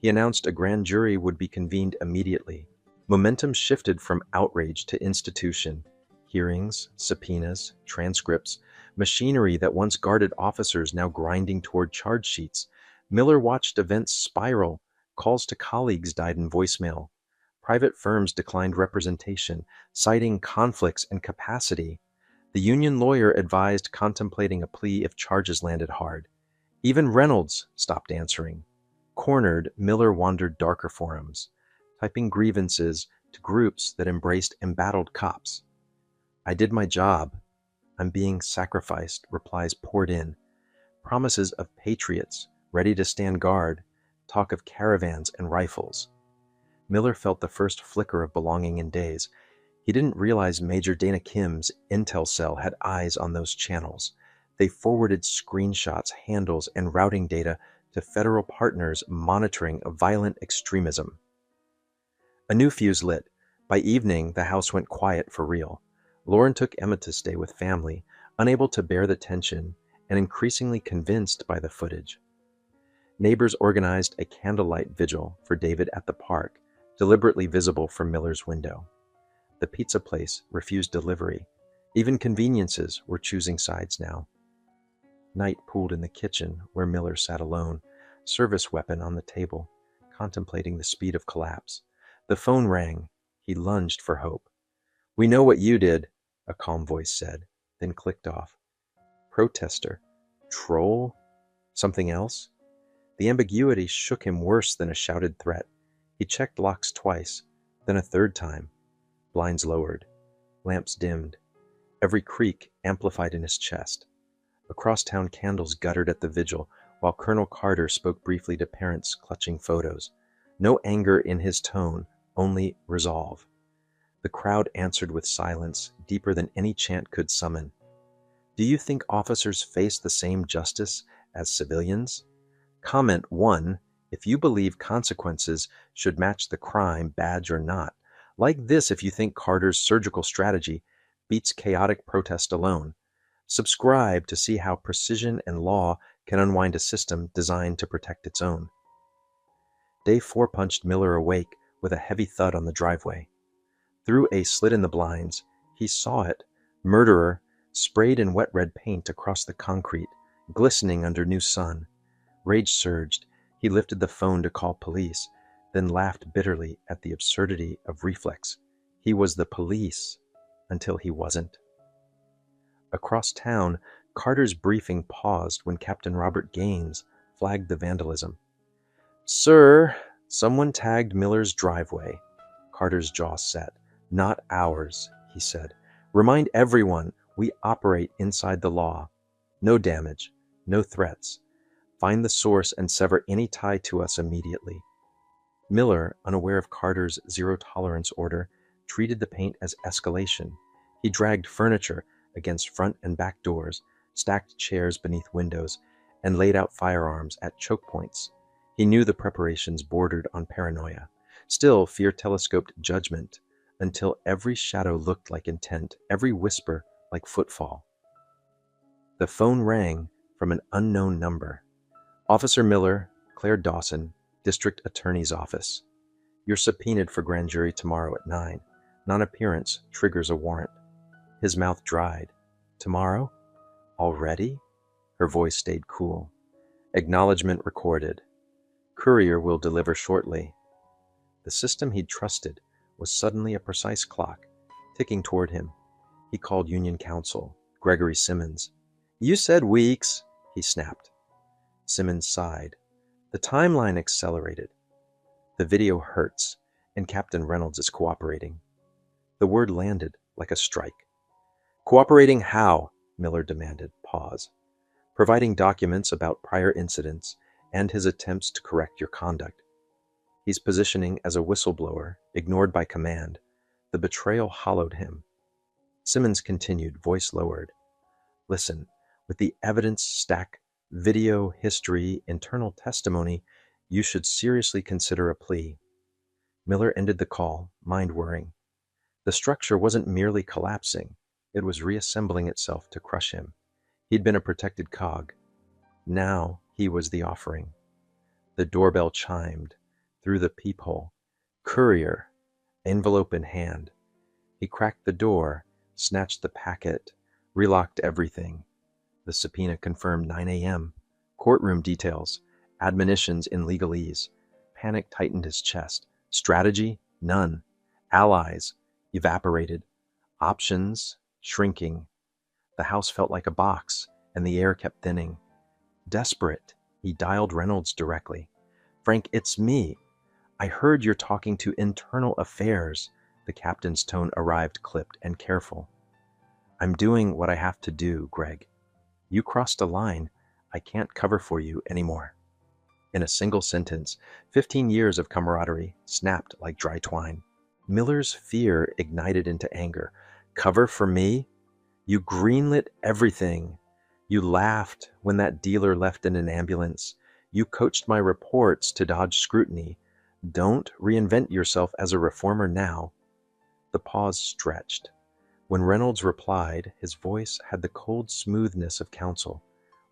He announced a grand jury would be convened immediately. Momentum shifted from outrage to institution. Hearings, subpoenas, transcripts, machinery that once guarded officers now grinding toward charge sheets. Miller watched events spiral. Calls to colleagues died in voicemail. Private firms declined representation, citing conflicts and capacity. The union lawyer advised contemplating a plea if charges landed hard. Even Reynolds stopped answering. Cornered, Miller wandered darker forums, typing grievances to groups that embraced embattled cops. I did my job. I'm being sacrificed, replies poured in. Promises of patriots, ready to stand guard, talk of caravans and rifles. Miller felt the first flicker of belonging in days. He didn't realize Major Dana Kim's intel cell had eyes on those channels. They forwarded screenshots, handles, and routing data to federal partners monitoring violent extremism. A new fuse lit. By evening, the house went quiet for real. Lauren took Emma to stay with family, unable to bear the tension and increasingly convinced by the footage. Neighbors organized a candlelight vigil for David at the park, deliberately visible from Miller's window. The pizza place refused delivery. Even conveniences were choosing sides now. Night pooled in the kitchen where Miller sat alone, service weapon on the table, contemplating the speed of collapse. The phone rang. He lunged for hope. "We know what you did," a calm voice said, then clicked off. Protester. Troll? Something else? The ambiguity shook him worse than a shouted threat. He checked locks twice, then a third time. Blinds lowered. Lamps dimmed. Every creak amplified in his chest. Across town, candles guttered at the vigil, while Colonel Carter spoke briefly to parents clutching photos. No anger in his tone, only resolve. The crowd answered with silence, deeper than any chant could summon. Do you think officers face the same justice as civilians? Comment 1 if you believe consequences should match the crime, badge or not. Like this if you think Carter's surgical strategy beats chaotic protest alone. Subscribe to see how precision and law can unwind a system designed to protect its own. Day 4 punched Miller awake with a heavy thud on the driveway. Through a slit in the blinds, he saw it, murderer, sprayed in wet red paint across the concrete, glistening under new sun. Rage surged. He lifted the phone to call police, then laughed bitterly at the absurdity of reflex. He was the police until he wasn't. Across town, Carter's briefing paused when Captain Robert Gaines flagged the vandalism. "Sir, someone tagged Miller's driveway." Carter's jaw set. "Not ours," he said. "Remind everyone we operate inside the law. No damage, no threats. Find the source and sever any tie to us immediately." Miller, unaware of Carter's zero-tolerance order, treated the paint as escalation. He dragged furniture against front and back doors, stacked chairs beneath windows, and laid out firearms at choke points. He knew the preparations bordered on paranoia. Still, fear telescoped judgment until every shadow looked like intent, every whisper like footfall. The phone rang from an unknown number. "Officer Miller, Claire Dawson, District Attorney's Office. You're subpoenaed for grand jury tomorrow at 9. Non-appearance triggers a warrant." His mouth dried. "Tomorrow? Already?" Her voice stayed cool. "Acknowledgement recorded. Courier will deliver shortly." The system he'd trusted was suddenly a precise clock, ticking toward him. He called Union Counsel, Gregory Simmons. "You said weeks," he snapped. Simmons sighed. The timeline accelerated. "The video hurts, and Captain Reynolds is cooperating." The word landed like a strike. "Cooperating how?" Miller demanded. Pause. "Providing documents about prior incidents and his attempts to correct your conduct. He's positioning as a whistleblower, ignored by command. The betrayal hollowed him." Simmons continued, voice lowered. "Listen, with the evidence stack, video, history, internal testimony, you should seriously consider a plea." Miller ended the call, mind whirring. The structure wasn't merely collapsing, it was reassembling itself to crush him. He'd been a protected cog. Now he was the offering. The doorbell chimed. Through the peephole. Courier, envelope in hand. He cracked the door, snatched the packet, relocked everything. The subpoena confirmed 9 a.m. Courtroom details, admonitions in legalese. Panic tightened his chest. Strategy? None. Allies? Evaporated. Options? Shrinking. The house felt like a box, and the air kept thinning. Desperate, he dialed Reynolds directly. "Frank, it's me. I heard you're talking to Internal Affairs." The captain's tone arrived clipped and careful. "I'm doing what I have to do, Greg. You crossed a line. I can't cover for you anymore." In a single sentence, 15 years of camaraderie snapped like dry twine. Miller's fear ignited into anger. "Cover for me? You greenlit everything. You laughed when that dealer left in an ambulance. You coached my reports to dodge scrutiny. Don't reinvent yourself as a reformer now." The pause stretched. When Reynolds replied, his voice had the cold smoothness of counsel.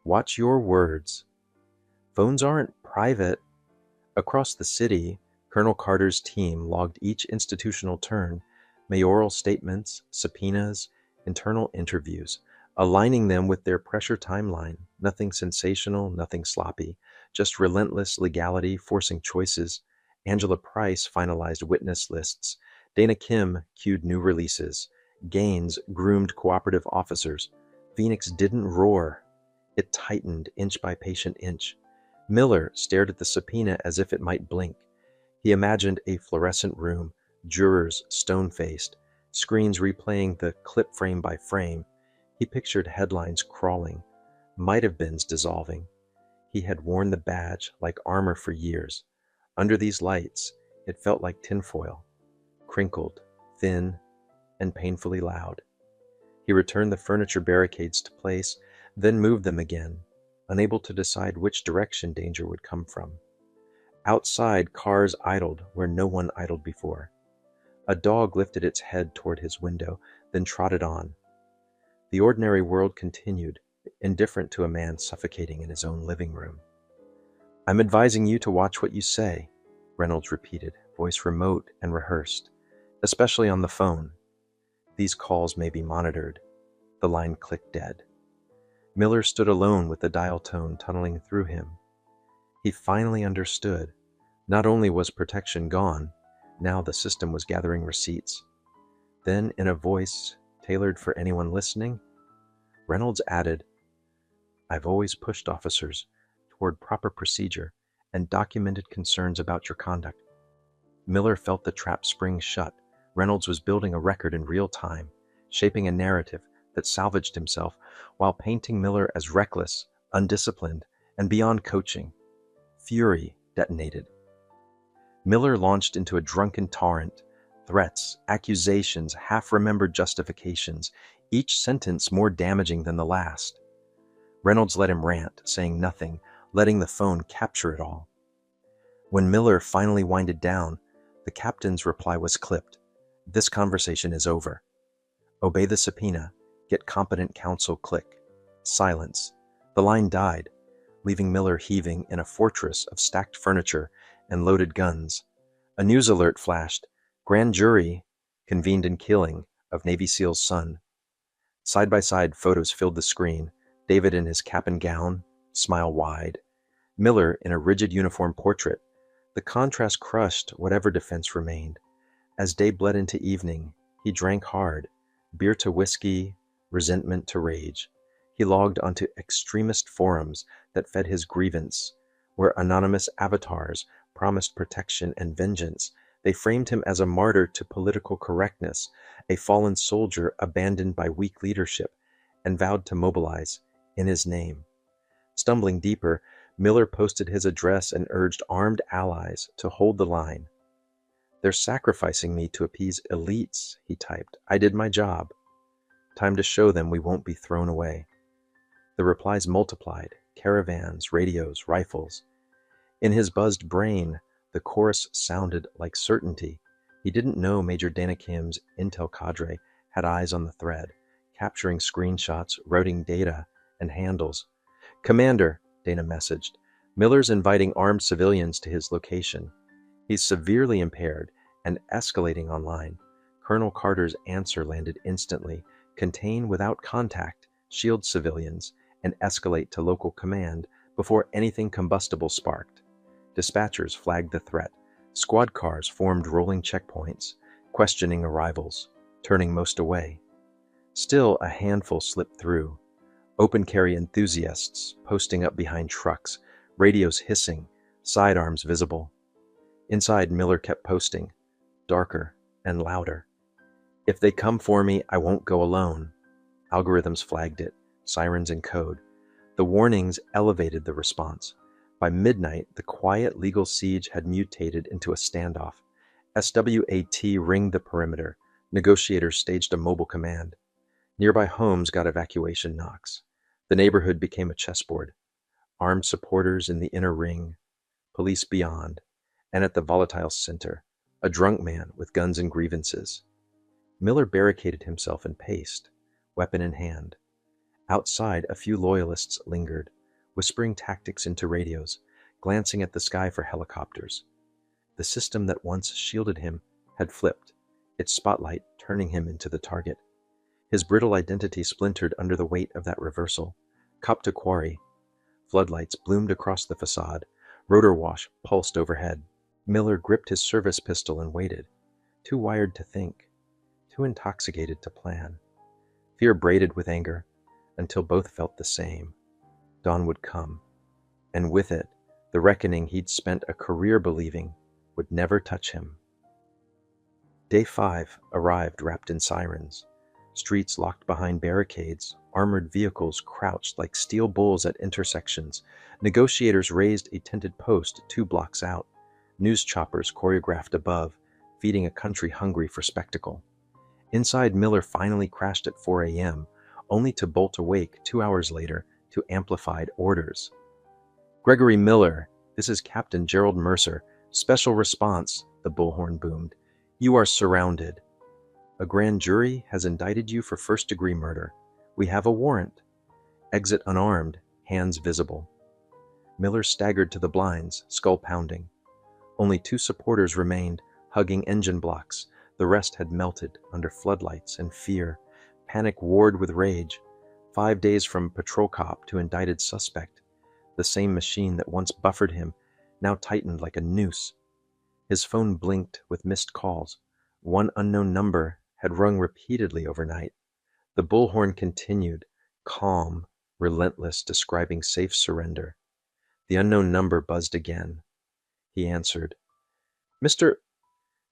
"Watch your words. Phones aren't private." Across the city, Colonel Carter's team logged each institutional turn, mayoral statements, subpoenas, internal interviews, aligning them with their pressure timeline. Nothing sensational, nothing sloppy, just relentless legality forcing choices. Angela Price finalized witness lists. Dana Kim queued new releases. Gaines groomed cooperative officers. Phoenix didn't roar. It tightened inch by patient inch. Miller stared at the subpoena as if it might blink. He imagined a fluorescent room, jurors stone-faced, screens replaying the clip frame by frame. He pictured headlines crawling, might-have-beens dissolving. He had worn the badge like armor for years. Under these lights, it felt like tinfoil, crinkled, thin, and painfully loud. He returned the furniture barricades to place, then moved them again, unable to decide which direction danger would come from. Outside, cars idled where no one idled before. A dog lifted its head toward his window, then trotted on. The ordinary world continued, indifferent to a man suffocating in his own living room. "I'm advising you to watch what you say," Reynolds repeated, voice remote and rehearsed, "especially on the phone. These calls may be monitored." The line clicked dead. Miller stood alone with the dial tone tunneling through him. He finally understood. Not only was protection gone, now the system was gathering receipts. Then, in a voice tailored for anyone listening, Reynolds added, "I've always pushed officers toward proper procedure and documented concerns about your conduct." Miller felt the trap spring shut. Reynolds was building a record in real time, shaping a narrative that salvaged himself while painting Miller as reckless, undisciplined, and beyond coaching. Fury detonated. Miller launched into a drunken torrent. Threats, accusations, half-remembered justifications, each sentence more damaging than the last. Reynolds let him rant, saying nothing, letting the phone capture it all. When Miller finally winded down, the captain's reply was clipped. "This conversation is over. Obey the subpoena. Get competent counsel." Click. Silence. The line died, leaving Miller heaving in a fortress of stacked furniture and loaded guns. A news alert flashed. Grand jury convened in killing of Navy SEAL's son. Side-by-side photos filled the screen. David in his cap and gown, smile wide. Miller in a rigid uniform portrait. The contrast crushed whatever defense remained. As day bled into evening, he drank hard, beer to whiskey, resentment to rage. He logged onto extremist forums that fed his grievance, where anonymous avatars promised protection and vengeance. They framed him as a martyr to political correctness, a fallen soldier abandoned by weak leadership, and vowed to mobilize in his name. Stumbling deeper, Miller posted his address and urged armed allies to hold the line. "They're sacrificing me to appease elites," he typed. "I did my job. Time to show them we won't be thrown away." The replies multiplied: caravans, radios, rifles. In his buzzed brain, the chorus sounded like certainty. He didn't know Major Dana Kim's intel cadre had eyes on the thread, capturing screenshots, routing data, and handles. "Commander," Dana messaged, "Miller's inviting armed civilians to his location. He's severely impaired and escalating online." Colonel Carter's answer landed instantly. contain without contact, shield civilians, and escalate to local command before anything combustible sparked. Dispatchers flagged the threat. Squad cars formed rolling checkpoints, questioning arrivals, turning most away. Still, a handful slipped through. Open carry enthusiasts posting up behind trucks, radios hissing, sidearms visible. Inside, Miller kept posting, darker and louder. If they come for me, I won't go alone. Algorithms flagged it, sirens in code. The warnings elevated the response. By midnight, the quiet legal siege had mutated into a standoff. SWAT ringed the perimeter. Negotiators staged a mobile command. Nearby homes got evacuation knocks. The neighborhood became a chessboard. Armed supporters in the inner ring, police beyond, and at the volatile center, a drunk man with guns and grievances. Miller barricaded himself and paced, weapon in hand. Outside, a few loyalists lingered, whispering tactics into radios, glancing at the sky for helicopters. The system that once shielded him had flipped, its spotlight turning him into the target. His brittle identity splintered under the weight of that reversal. Cop to quarry. Floodlights bloomed across the facade. Rotor wash pulsed overhead. Miller gripped his service pistol and waited, too wired to think, too intoxicated to plan. Fear braided with anger, until both felt the same. Dawn would come, and with it, the reckoning he'd spent a career believing would never touch him. Day 5 arrived wrapped in sirens. Streets locked behind barricades, armored vehicles crouched like steel bulls at intersections. Negotiators raised a tented post 2 blocks out. News choppers choreographed above, feeding a country hungry for spectacle. Inside, Miller finally crashed at 4 a.m., only to bolt awake 2 hours later to amplified orders. "Gregory Miller, this is Captain Gerald Mercer. Special response," the bullhorn boomed. "You are surrounded. A grand jury has indicted you for first-degree murder. We have a warrant. Exit unarmed, hands visible." Miller staggered to the blinds, skull pounding. Only 2 supporters remained, hugging engine blocks. The rest had melted under floodlights and fear. Panic warred with rage. 5 days from patrol cop to indicted suspect. The same machine that once buffered him, now tightened like a noose. His phone blinked with missed calls. One unknown number had rung repeatedly overnight. The bullhorn continued, calm, relentless, describing safe surrender. The unknown number buzzed again. He answered. "Mr.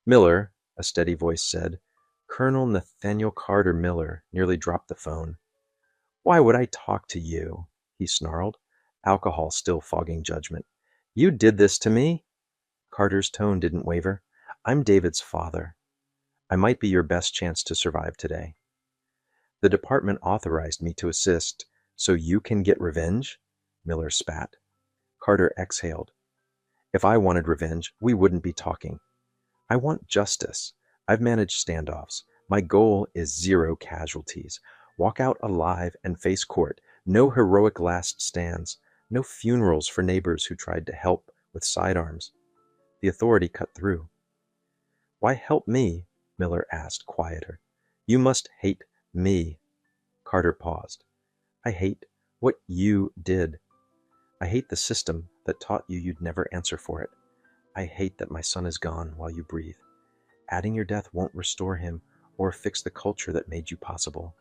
Miller," a steady voice said. Colonel Nathaniel Carter Miller nearly dropped the phone. "Why would I talk to you?" he snarled, alcohol still fogging judgment. "You did this to me?" Carter's tone didn't waver. "I'm David's father. I might be your best chance to survive today." "The department authorized me to assist, so you can get revenge?" Miller spat. Carter exhaled. "If I wanted revenge, we wouldn't be talking. I want justice. I've managed standoffs. My goal is 0 casualties. Walk out alive and face court. No heroic last stands. No funerals for neighbors who tried to help with sidearms." The authority cut through. "Why help me?" Miller asked, quieter. "You must hate me." Carter paused. "I hate what you did. I hate the system that taught you you'd never answer for it. I hate that my son is gone while you breathe. Adding your death won't restore him or fix the culture that made you possible."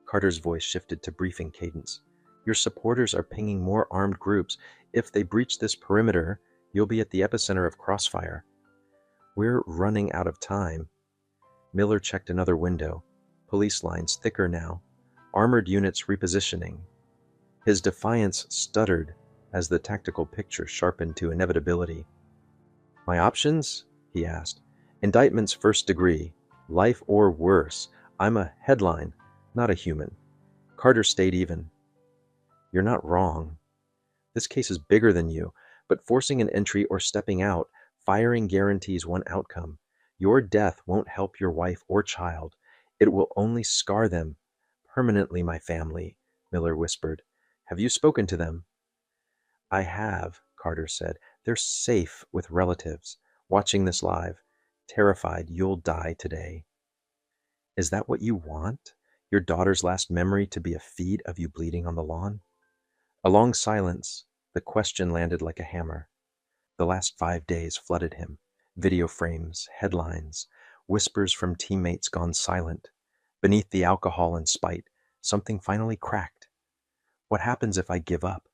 Carter's voice shifted to briefing cadence. "Your supporters are pinging more armed groups. If they breach this perimeter, you'll be at the epicenter of crossfire. We're running out of time." Miller checked another window. Police lines thicker now. Armored units repositioning. His defiance stuttered as the tactical picture sharpened to inevitability. "My options?" he asked. "Indictment's first degree. Life or worse. I'm a headline, not a human." Carter stayed even. "You're not wrong. This case is bigger than you, but forcing an entry or stepping out, firing guarantees one outcome. Your death won't help your wife or child. It will only scar them. Permanently, my family," Miller whispered. "Have you spoken to them?" "I have," Carter said. "They're safe with relatives, watching this live, terrified you'll die today." "Is that what you want? Your daughter's last memory to be a feed of you bleeding on the lawn? A long silence, the question landed like a hammer. The last 5 days flooded him. Video frames, headlines, whispers from teammates gone silent. Beneath the alcohol and spite, something finally cracked. What happens if I give up?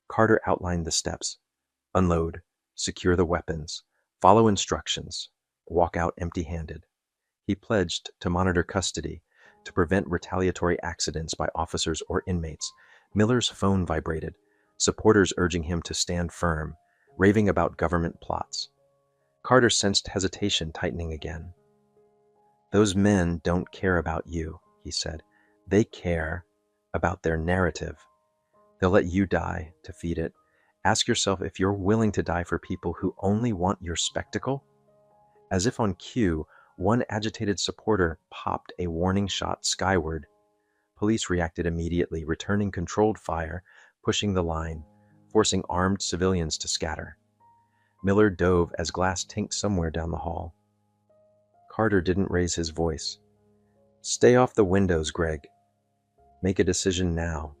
Carter outlined the steps. Unload, secure the weapons, follow instructions, walk out empty-handed. He pledged to monitor custody, to prevent retaliatory accidents by officers or inmates. Miller's phone vibrated, supporters urging him to stand firm, raving about government plots. Carter sensed hesitation tightening again. Those men don't care about you, he said. They care about their narrative. They'll let you die to feed it. Ask yourself if you're willing to die for people who only want your spectacle. As if on cue, one agitated supporter popped a warning shot skyward. Police reacted immediately, returning controlled fire, pushing the line, forcing armed civilians to scatter. Miller dove as glass tinked somewhere down the hall. Carter didn't raise his voice. Stay off the windows, Greg. Make a decision now.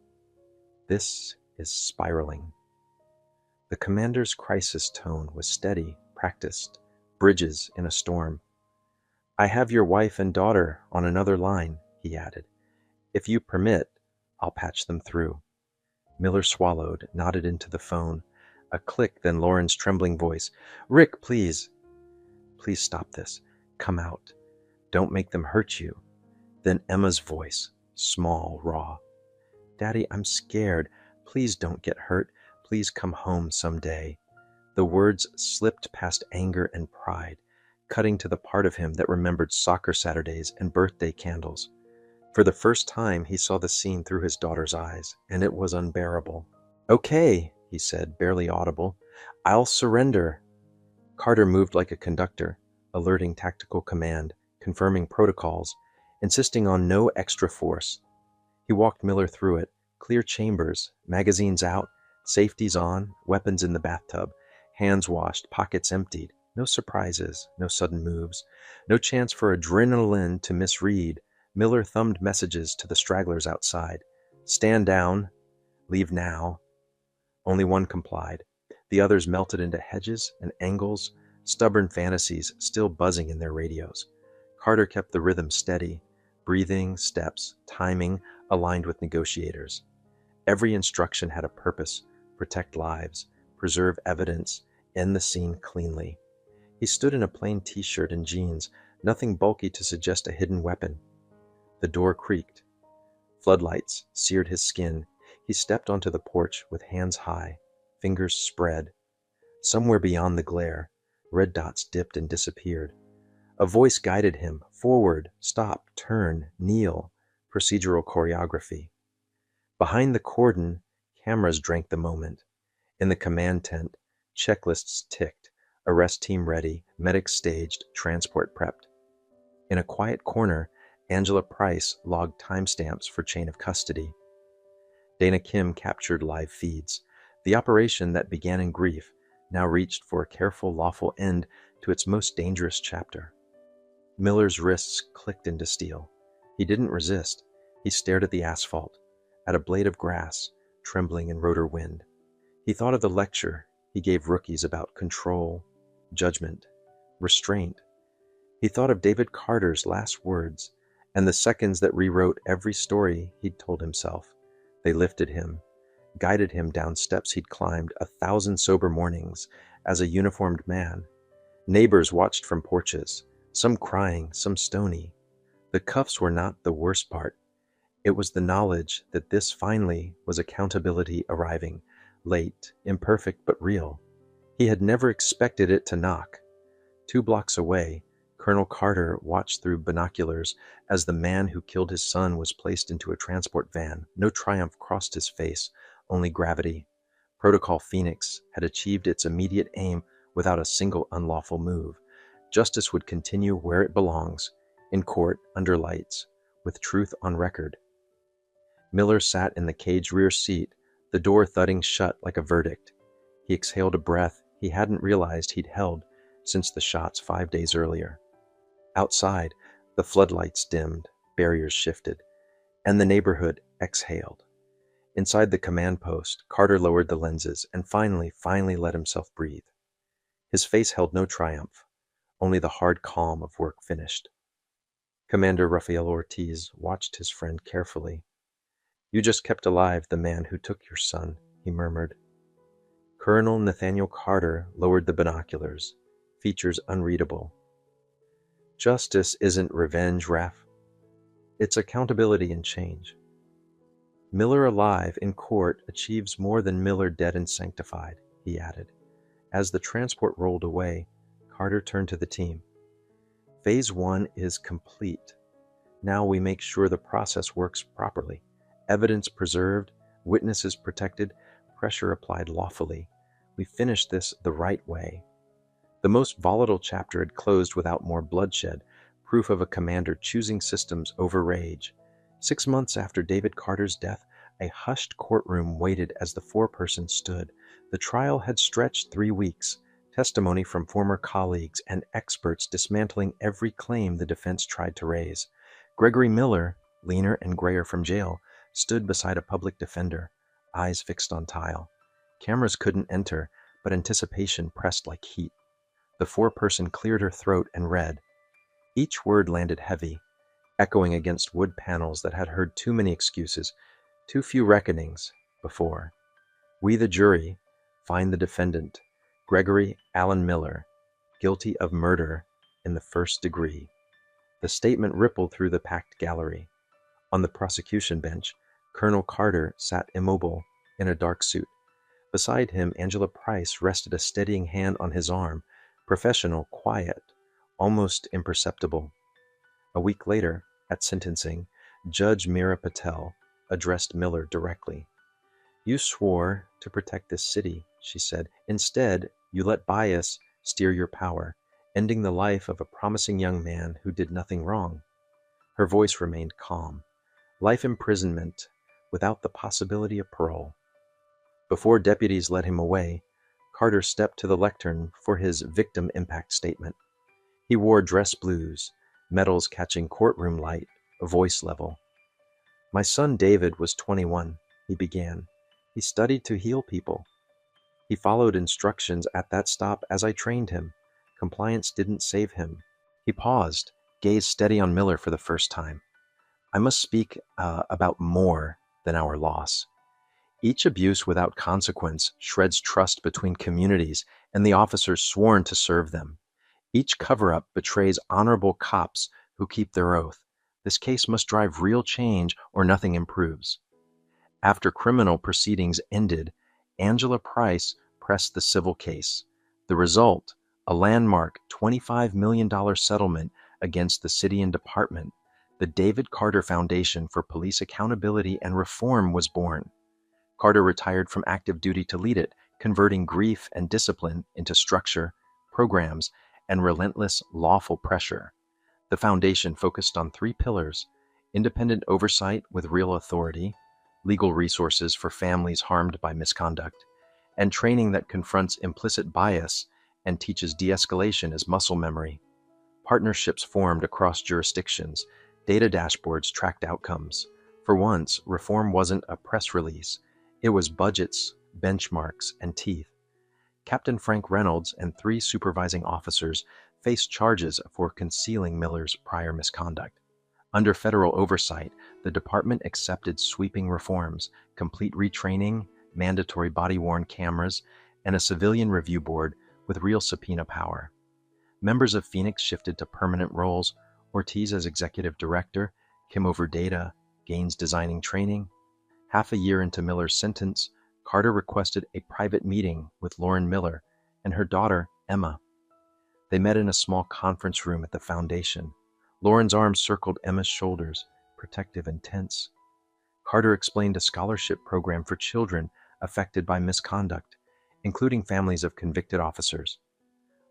This is spiraling. The commander's crisis tone was steady, practiced, bridges in a storm. I have your wife and daughter on another line, he added. If you permit, I'll patch them through. Miller swallowed, nodded into the phone. A click, then Lauren's trembling voice. Rick, please. Please stop this. Come out. Don't make them hurt you. Then Emma's voice, small, raw. Daddy, I'm scared. Please don't get hurt. Please come home someday. The words slipped past anger and pride, cutting to the part of him that remembered soccer Saturdays and birthday candles. For the first time, he saw the scene through his daughter's eyes, and it was unbearable. Okay, he said, barely audible. I'll surrender. Carter moved like a conductor, alerting tactical command, confirming protocols, insisting on no extra force. He walked Miller through it, clear chambers, magazines out, safeties on, weapons in the bathtub, hands washed, pockets emptied. No surprises, no sudden moves, no chance for adrenaline to misread. Miller thumbed messages to the stragglers outside. Stand down. Leave now. Only one complied. The others melted into hedges and angles, stubborn fantasies still buzzing in their radios. Carter kept the rhythm steady, breathing, steps, timing, aligned with negotiators. Every instruction had a purpose: protect lives, preserve evidence, end the scene cleanly. He stood in a plain t-shirt and jeans, nothing bulky to suggest a hidden weapon. The door creaked. Floodlights seared his skin. He stepped onto the porch with hands high, fingers spread. Somewhere beyond the glare, red dots dipped and disappeared. A voice guided him, forward, stop, turn, kneel, procedural choreography. Behind the cordon, cameras drank the moment. In the command tent, checklists ticked, arrest team ready, medics staged, transport prepped. In a quiet corner, Angela Price logged timestamps for chain of custody. Dana Kim captured live feeds. The operation that began in grief now reached for a careful, lawful end to its most dangerous chapter. Miller's wrists clicked into steel. He didn't resist. He stared at the asphalt, at a blade of grass trembling in rotor wind. He thought of the lecture he gave rookies about control, judgment, restraint. He thought of David Carter's last words and the seconds that rewrote every story he'd told himself. They lifted him, guided him down steps he'd climbed 1,000 sober mornings as a uniformed man. Neighbors watched from porches, some crying, some stony. The cuffs were not the worst part. It was the knowledge that this finally was accountability arriving, late, imperfect but real. He had never expected it to knock. 2 blocks away, Colonel Carter watched through binoculars as the man who killed his son was placed into a transport van. No triumph crossed his face, only gravity. Protocol Phoenix had achieved its immediate aim without a single unlawful move. Justice would continue where it belongs, in court, under lights, with truth on record. Miller sat in the caged rear seat, the door thudding shut like a verdict. He exhaled a breath he hadn't realized he'd held since the shots 5 days earlier. Outside, the floodlights dimmed, barriers shifted. and the neighborhood exhaled. Inside the command post, Carter lowered the lenses and finally let himself breathe. His face held no triumph, only the hard calm of work finished. Commander Rafael Ortiz watched his friend carefully. "You just kept alive the man who took your son," he murmured. Colonel Nathaniel Carter lowered the binoculars, features unreadable. "Justice isn't revenge, Raf. It's accountability and change. Miller alive in court achieves more than Miller dead and sanctified," he added. As the transport rolled away, Carter turned to the team. "Phase 1 is complete. Now we make sure the process works properly. Evidence preserved, witnesses protected, pressure applied lawfully. We finish this the right way." The most volatile chapter had closed without more bloodshed, proof of a commander choosing systems over rage. 6 months after David Carter's death, a hushed courtroom waited as the foreperson stood. The trial had stretched 3 weeks, testimony from former colleagues and experts dismantling every claim the defense tried to raise. Gregory Miller, leaner and grayer from jail, stood beside a public defender, eyes fixed on tile. Cameras couldn't enter, but anticipation pressed like heat. The foreperson cleared her throat and read. Each word landed heavy, echoing against wood panels that had heard too many excuses, too few reckonings, before. "We, the jury, find the defendant, Gregory Allen Miller, guilty of murder in the first degree." The statement rippled through the packed gallery. On the prosecution bench, Colonel Carter sat immobile in a dark suit. Beside him, Angela Price rested a steadying hand on his arm, professional, quiet, almost imperceptible. A week later, at sentencing, Judge Meera Patel addressed Miller directly. "You swore to protect this city," she said. "Instead, you let bias steer your power, ending the life of a promising young man who did nothing wrong." Her voice remained calm. Life imprisonment without the possibility of parole. Before deputies led him away, Carter stepped to the lectern for his victim impact statement. He wore dress blues, medals catching courtroom light, a voice level. "My son David was 21, he began. He studied to heal people. He followed instructions at that stop as I trained him. Compliance didn't save him." He paused, gazed steady on Miller for the first time. "I must speak about more than our loss. Each abuse without consequence shreds trust between communities and the officers sworn to serve them. Each cover-up betrays honorable cops who keep their oath. This case must drive real change or nothing improves." After criminal proceedings ended, Angela Price pressed the civil case. The result, a landmark $25 million settlement against the city and department. The David Carter Foundation for Police Accountability and Reform was born. Carter retired from active duty to lead it, converting grief and discipline into structure, programs, and relentless lawful pressure. The foundation focused on 3 pillars: independent oversight with real authority, legal resources for families harmed by misconduct, and training that confronts implicit bias and teaches de-escalation as muscle memory. Partnerships formed across jurisdictions, data dashboards tracked outcomes. For once, reform wasn't a press release. It was budgets, benchmarks, and teeth. Captain Frank Reynolds and 3 supervising officers faced charges for concealing Miller's prior misconduct. Under federal oversight, the department accepted sweeping reforms, complete retraining, mandatory body-worn cameras, and a civilian review board with real subpoena power. Members of Phoenix shifted to permanent roles, Ortiz as executive director, Kim over data, Gaines designing training. Half a year into Miller's sentence, Carter requested a private meeting with Lauren Miller and her daughter, Emma. They met in a small conference room at the foundation. Lauren's arms circled Emma's shoulders, protective and tense. Carter explained a scholarship program for children affected by misconduct, including families of convicted officers.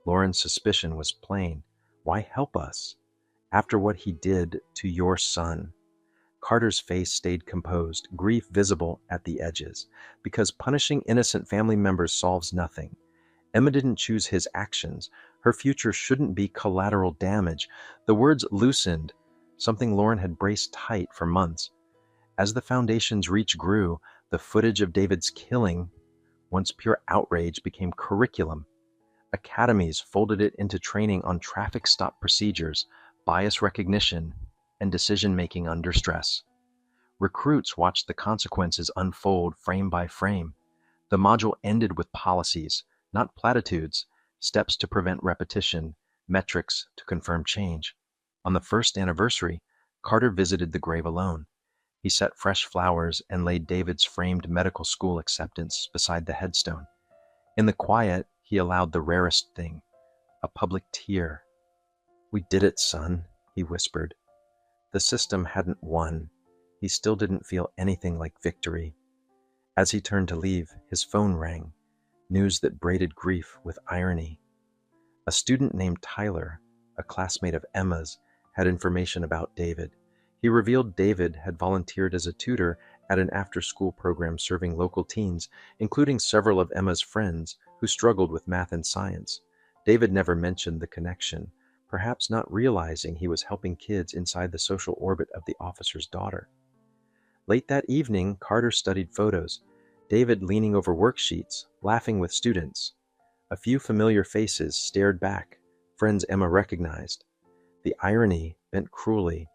Lauren's suspicion was plain. Why help us? After what he did to your son. Carter's face stayed composed, grief visible at the edges, because punishing innocent family members solves nothing. Emma didn't choose his actions. Her future shouldn't be collateral damage. The words loosened, something Lauren had braced tight for months. As the Foundation's reach grew, the footage of David's killing, once pure outrage, became curriculum. Academies folded it into training on traffic stop procedures, bias recognition, and decision-making under stress. Recruits watched the consequences unfold frame by frame. The module ended with policies, not platitudes, steps to prevent repetition, metrics to confirm change. On the first anniversary, Carter visited the grave alone. He set fresh flowers and laid David's framed medical school acceptance beside the headstone. In the quiet, he allowed the rarest thing, a public tear. "We did it, son," he whispered. The system hadn't won. He still didn't feel anything like victory. As he turned to leave, his phone rang, news that braided grief with irony. A student named Tyler, a classmate of Emma's, had information about David. He revealed David had volunteered as a tutor at an after-school program serving local teens, including several of Emma's friends who struggled with math and science. David never mentioned the connection, perhaps not realizing he was helping kids inside the social orbit of the officer's daughter. Late that evening, Carter studied photos, David leaning over worksheets, laughing with students. A few familiar faces stared back, friends Emma recognized. The irony bent cruelly,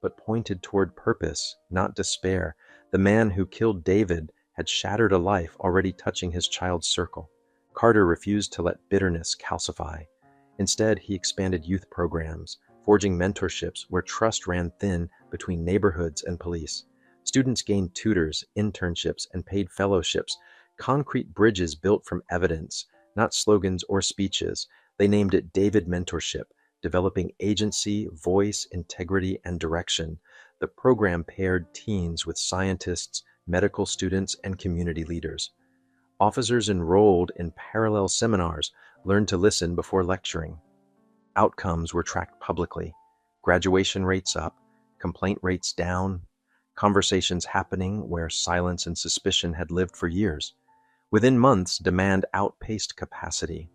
but pointed toward purpose, not despair. The man who killed David had shattered a life already touching his child's circle. Carter refused to let bitterness calcify. Instead, he expanded youth programs, forging mentorships where trust ran thin between neighborhoods and police. Students gained tutors, internships, and paid fellowships, concrete bridges built from evidence, not slogans or speeches. They named it David Mentorship, developing agency, voice, integrity, and direction. The program paired teens with scientists, medical students, and community leaders. Officers enrolled in parallel seminars learned to listen before lecturing. Outcomes were tracked publicly. Graduation rates up, complaint rates down, conversations happening where silence and suspicion had lived for years. Within months, demand outpaced capacity.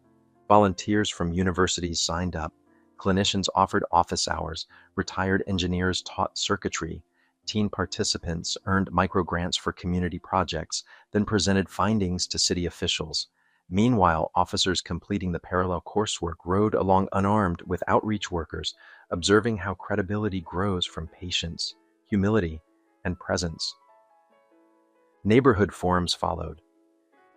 Volunteers from universities signed up. Clinicians offered office hours. Retired engineers taught circuitry. Teen participants earned microgrants for community projects, then presented findings to city officials. Meanwhile, officers completing the parallel coursework rode along unarmed with outreach workers, observing how credibility grows from patience, humility, and presence. Neighborhood forums followed.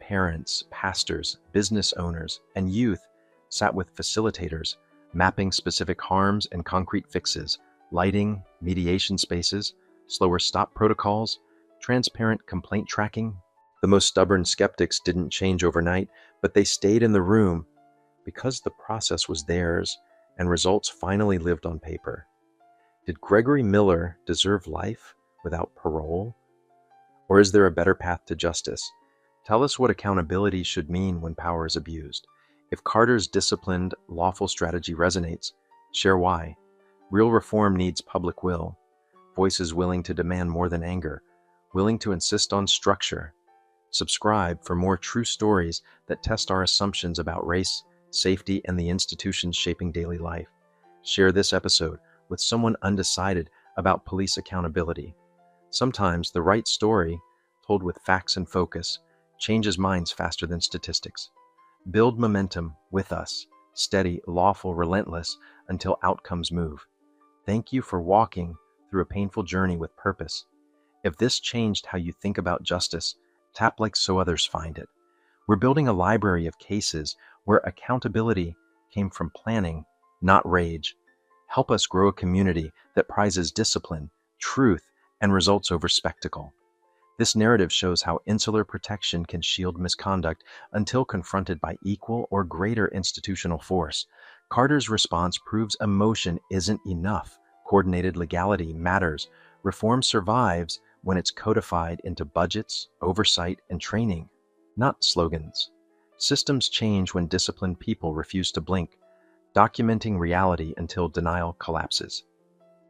Parents, pastors, business owners, and youth sat with facilitators, mapping specific harms and concrete fixes, lighting, mediation spaces, slower stop protocols, transparent complaint tracking. The most stubborn skeptics didn't change overnight, but they stayed in the room because the process was theirs and results finally lived on paper. Did Gregory Miller deserve life without parole? Or is there a better path to justice? Tell us what accountability should mean when power is abused. If Carter's disciplined, lawful strategy resonates, share why. Real reform needs public will, voices willing to demand more than anger, willing to insist on structure. Subscribe for more true stories that test our assumptions about race, safety, and the institutions shaping daily life. Share this episode with someone undecided about police accountability. Sometimes the right story, told with facts and focus, changes minds faster than statistics. Build momentum with us, steady, lawful, relentless, until outcomes move. Thank you for walking through a painful journey with purpose. If this changed how you think about justice, tap like so others find it. We're building a library of cases where accountability came from planning, not rage. Help us grow a community that prizes discipline, truth, and results over spectacle. This narrative shows how insular protection can shield misconduct until confronted by equal or greater institutional force. Carter's response proves emotion isn't enough. Coordinated legality matters. Reform survives when it's codified into budgets, oversight, and training, not slogans. Systems change when disciplined people refuse to blink, documenting reality until denial collapses.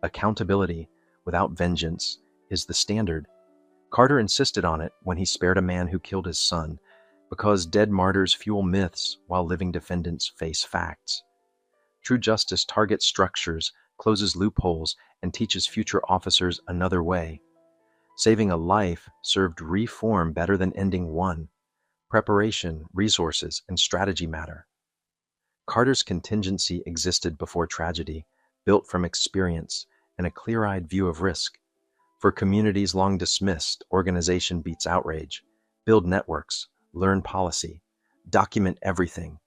Accountability without vengeance is the standard. Carter insisted on it when he spared a man who killed his son, because dead martyrs fuel myths while living defendants face facts. True justice targets structures, closes loopholes, and teaches future officers another way. Saving a life served reform better than ending one. Preparation, resources, and strategy matter. Carter's contingency existed before tragedy, built from experience and a clear-eyed view of risk. For communities long dismissed, organization beats outrage. Build networks, learn policy, document everything.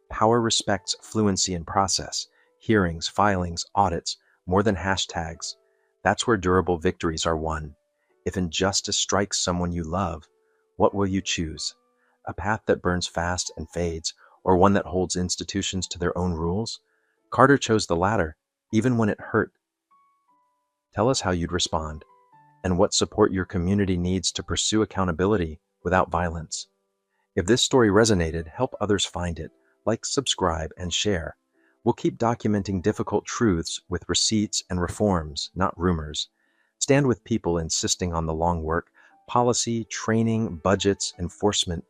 Power respects fluency in process, hearings, filings, audits, more than hashtags. That's where durable victories are won. If injustice strikes someone you love, what will you choose? A path that burns fast and fades, or one that holds institutions to their own rules? Carter chose the latter, even when it hurt. Tell us how you'd respond, and what support your community needs to pursue accountability without violence. If this story resonated, help others find it. Like, subscribe, and share. We'll keep documenting difficult truths with receipts and reforms, not rumors. Stand with people insisting on the long work, policy, training, budgets, enforcement.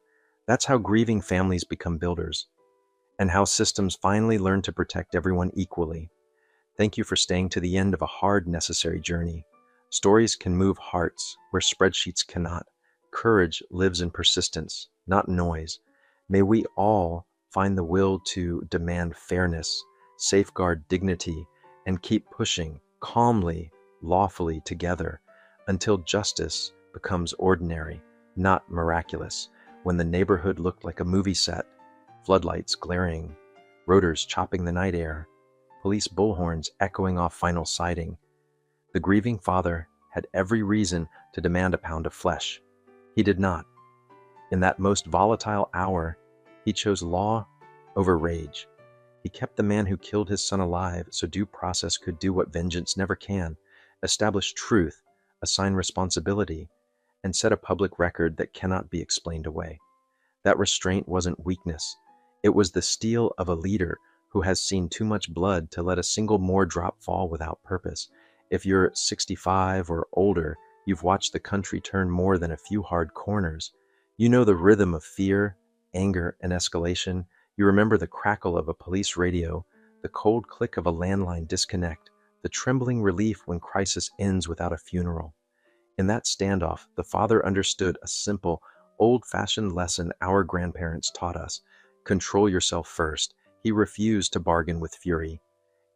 That's how grieving families become builders, and how systems finally learn to protect everyone equally. Thank you for staying to the end of a hard, necessary journey. Stories can move hearts where spreadsheets cannot. Courage lives in persistence, not noise. May we all find the will to demand fairness, safeguard dignity, and keep pushing calmly, lawfully together until justice becomes ordinary, not miraculous. When the neighborhood looked like a movie set, floodlights glaring, rotors chopping the night air, police bullhorns echoing off final sighting, the grieving father had every reason to demand a pound of flesh. He did not. In that most volatile hour, he chose law over rage. He kept the man who killed his son alive so due process could do what vengeance never can, establish truth, assign responsibility, and set a public record that cannot be explained away. That restraint wasn't weakness. It was the steel of a leader who has seen too much blood to let a single more drop fall without purpose. If you're 65 or older, you've watched the country turn more than a few hard corners. You know the rhythm of fear, anger, and escalation. You remember the crackle of a police radio, the cold click of a landline disconnect, the trembling relief when crisis ends without a funeral. In that standoff, the father understood a simple, old-fashioned lesson our grandparents taught us. Control yourself first. He refused to bargain with fury.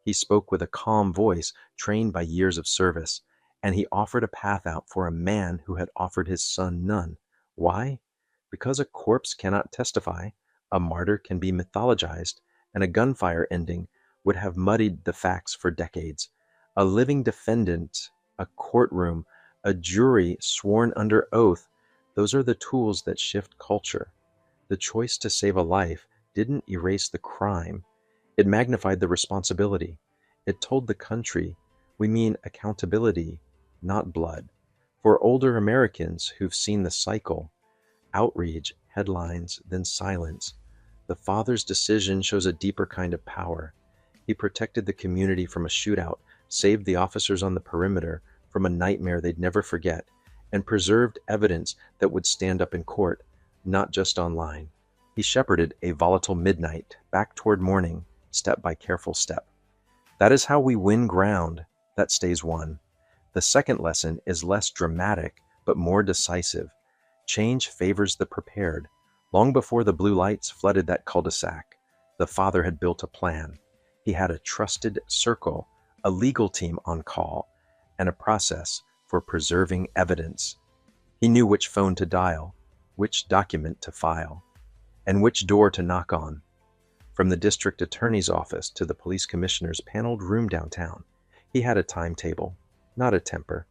He spoke with a calm voice trained by years of service, and he offered a path out for a man who had offered his son none. Why? Because a corpse cannot testify, a martyr can be mythologized, and a gunfire ending would have muddied the facts for decades. A living defendant, a courtroom, a jury sworn under oath, those are the tools that shift culture. The choice to save a life didn't erase the crime. It magnified the responsibility. It told the country, we mean accountability, not blood. For older Americans who've seen the cycle, outrage, headlines, then silence, the father's decision shows a deeper kind of power. He protected the community from a shootout, saved the officers on the perimeter from a nightmare they'd never forget, and preserved evidence that would stand up in court, not just online. He shepherded a volatile midnight back toward morning, step by careful step. That is how we win ground that stays won. The second lesson is less dramatic, but more decisive. Change favors the prepared. Long before the blue lights flooded that cul-de-sac, the father had built a plan. He had a trusted circle, a legal team on call, and a process for preserving evidence. He knew which phone to dial, which document to file, and which door to knock on. From the district attorney's office to the police commissioner's paneled room downtown, he had a timetable, not a temper.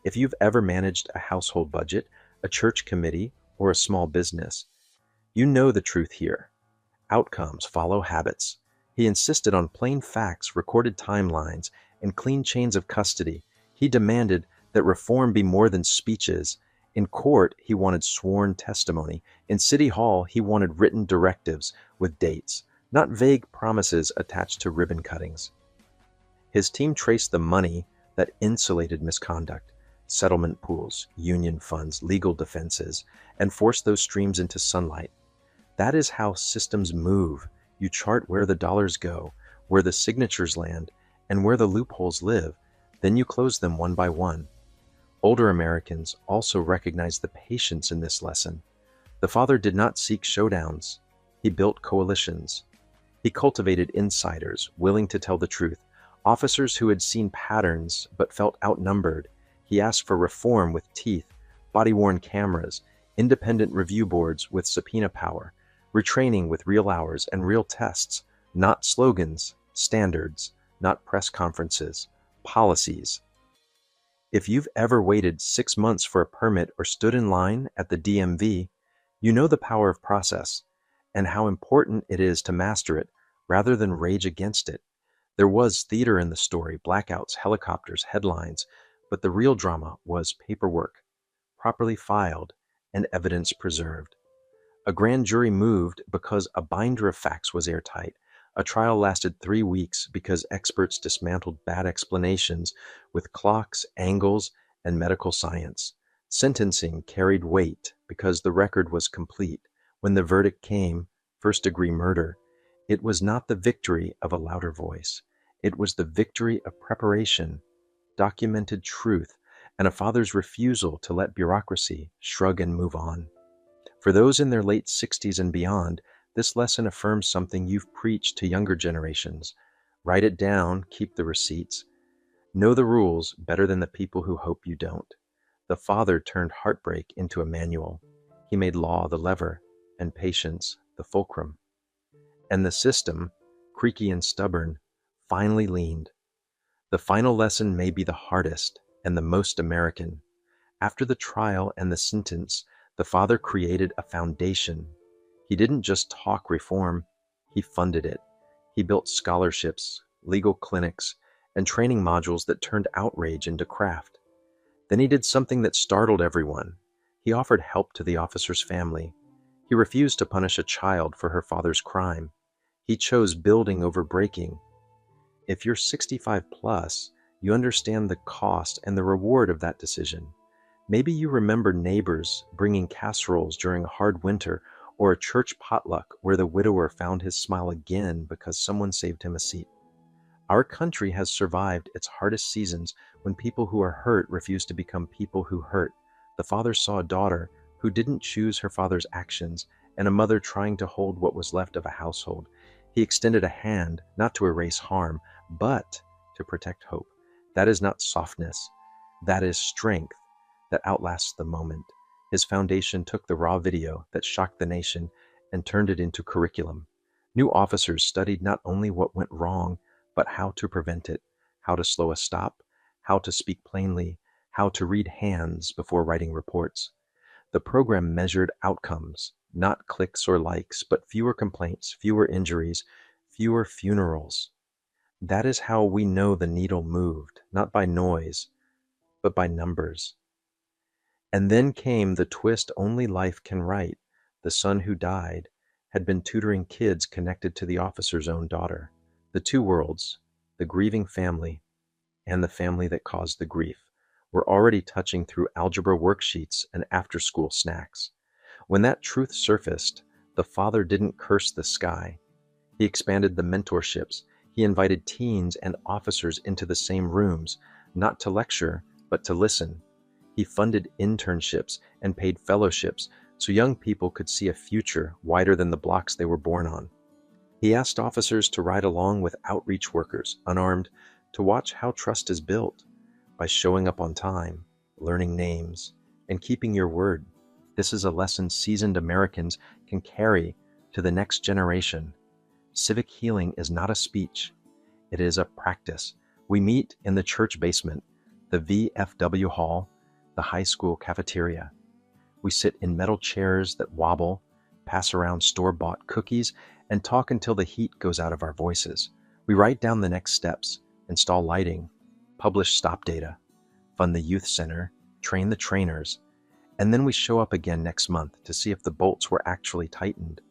If you've ever managed a household budget, a church committee, or a small business, you know the truth here. Outcomes follow habits. He insisted on plain facts, recorded timelines, and clean chains of custody. He demanded that reform be more than speeches. In court, he wanted sworn testimony. In City Hall, he wanted written directives with dates, not vague promises attached to ribbon cuttings. His team traced the money that insulated misconduct, settlement pools, union funds, legal defenses, and forced those streams into sunlight. That is how systems move. You chart where the dollars go, where the signatures land, and where the loopholes live. Then you close them one by one. Older Americans also recognized the patience in this lesson. The father did not seek showdowns. He built coalitions. He cultivated insiders willing to tell the truth, officers who had seen patterns but felt outnumbered. He asked for reform with teeth, body-worn cameras, independent review boards with subpoena power, retraining with real hours and real tests, not slogans, standards, not press conferences, policies. If you've ever waited 6 months for a permit or stood in line at the DMV, you know the power of process and how important it is to master it rather than rage against it. There was theater in the story, blackouts, helicopters, headlines, but the real drama was paperwork, properly filed, and evidence preserved. A grand jury moved because a binder of facts was airtight. A trial lasted 3 weeks because experts dismantled bad explanations with clocks, angles, and medical science. Sentencing carried weight because the record was complete. When the verdict came, first-degree murder, it was not the victory of a louder voice. It was the victory of preparation, documented truth, and a father's refusal to let bureaucracy shrug and move on. For those in their late 60s and beyond, this lesson affirms something you've preached to younger generations. Write it down, keep the receipts. Know the rules better than the people who hope you don't. The father turned heartbreak into a manual. He made law the lever and patience the fulcrum. And the system, creaky and stubborn, finally leaned. The final lesson may be the hardest and the most American. After the trial and the sentence, the father created a foundation. He didn't just talk reform, he funded it. He built scholarships, legal clinics, and training modules that turned outrage into craft. Then he did something that startled everyone. He offered help to the officer's family. He refused to punish a child for her father's crime. He chose building over breaking. If you're 65 plus, you understand the cost and the reward of that decision. Maybe you remember neighbors bringing casseroles during a hard winter, or a church potluck where the widower found his smile again because someone saved him a seat. Our country has survived its hardest seasons when people who are hurt refuse to become people who hurt. The father saw a daughter who didn't choose her father's actions, and a mother trying to hold what was left of a household. He extended a hand, not to erase harm, but to protect hope. That is not softness. That is strength that outlasts the moment. His foundation took the raw video that shocked the nation and turned it into curriculum. New officers studied not only what went wrong, but how to prevent it, how to slow a stop, how to speak plainly, how to read hands before writing reports. The program measured outcomes, not clicks or likes, but fewer complaints, fewer injuries, fewer funerals. That is how we know the needle moved, not by noise, but by numbers. And then came the twist only life can write. The son who died had been tutoring kids connected to the officer's own daughter. The two worlds, the grieving family and the family that caused the grief, were already touching through algebra worksheets and after-school snacks. When that truth surfaced, the father didn't curse the sky. He expanded the mentorships. He invited teens and officers into the same rooms, not to lecture, but to listen. He funded internships and paid fellowships so young people could see a future wider than the blocks they were born on. He asked officers to ride along with outreach workers, unarmed, to watch how trust is built by showing up on time, learning names, and keeping your word. This is a lesson seasoned Americans can carry to the next generation. Civic healing is not a speech. It is a practice. We meet in the church basement, the VFW hall, the high school cafeteria. We sit in metal chairs that wobble, pass around store-bought cookies, and talk until the heat goes out of our voices. We write down the next steps, install lighting, publish stop data, fund the youth center, train the trainers, and then we show up again next month to see if the bolts were actually tightened.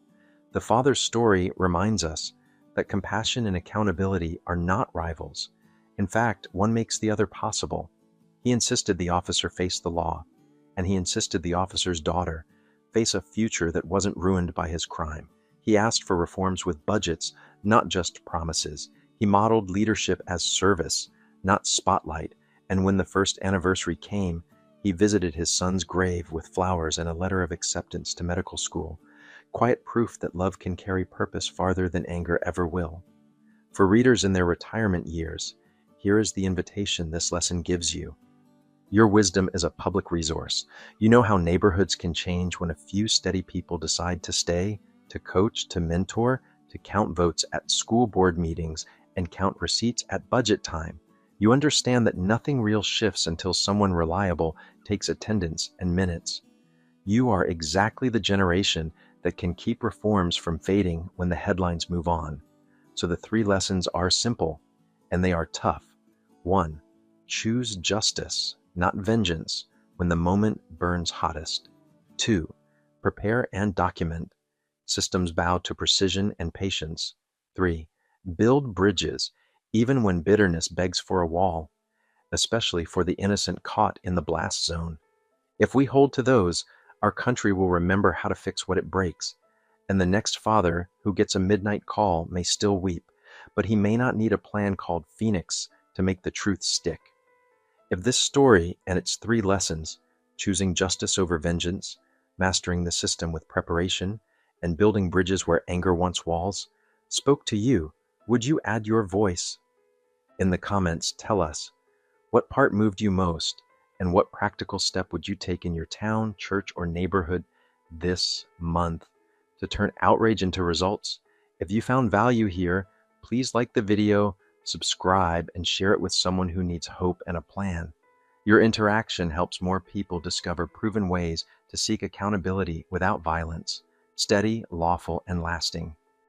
The father's story reminds us that compassion and accountability are not rivals. In fact, one makes the other possible. He insisted the officer face the law, and he insisted the officer's daughter face a future that wasn't ruined by his crime. He asked for reforms with budgets, not just promises. He modeled leadership as service, not spotlight, and when the first anniversary came, He visited his son's grave with flowers and a letter of acceptance to medical school, quiet proof that love can carry purpose farther than anger ever will. For readers in their retirement years, here is the invitation this lesson gives you. Your wisdom is a public resource. You know how neighborhoods can change when a few steady people decide to stay, to coach, to mentor, to count votes at school board meetings, and count receipts at budget time. You understand that nothing real shifts until someone reliable takes attendance and minutes. You are exactly the generation that can keep reforms from fading when the headlines move on. So the 3 lessons are simple, and they are tough. 1. Choose justice, not vengeance, when the moment burns hottest. 2. Prepare and document. Systems bow to precision and patience. 3. Build bridges, even when bitterness begs for a wall, especially for the innocent caught in the blast zone. If we hold to those, our country will remember how to fix what it breaks. And the next father who gets a midnight call may still weep, but he may not need a plan called Phoenix to make the truth stick. If this story and its 3 lessons, choosing justice over vengeance, mastering the system with preparation, and building bridges where anger once walls, spoke to you, would you add your voice? In the comments, tell us, what part moved you most, and what practical step would you take in your town, church, or neighborhood this month to turn outrage into results? If you found value here, please like the video, subscribe, and share it with someone who needs hope and a plan. Your interaction helps more people discover proven ways to seek accountability without violence, steady, lawful, and lasting.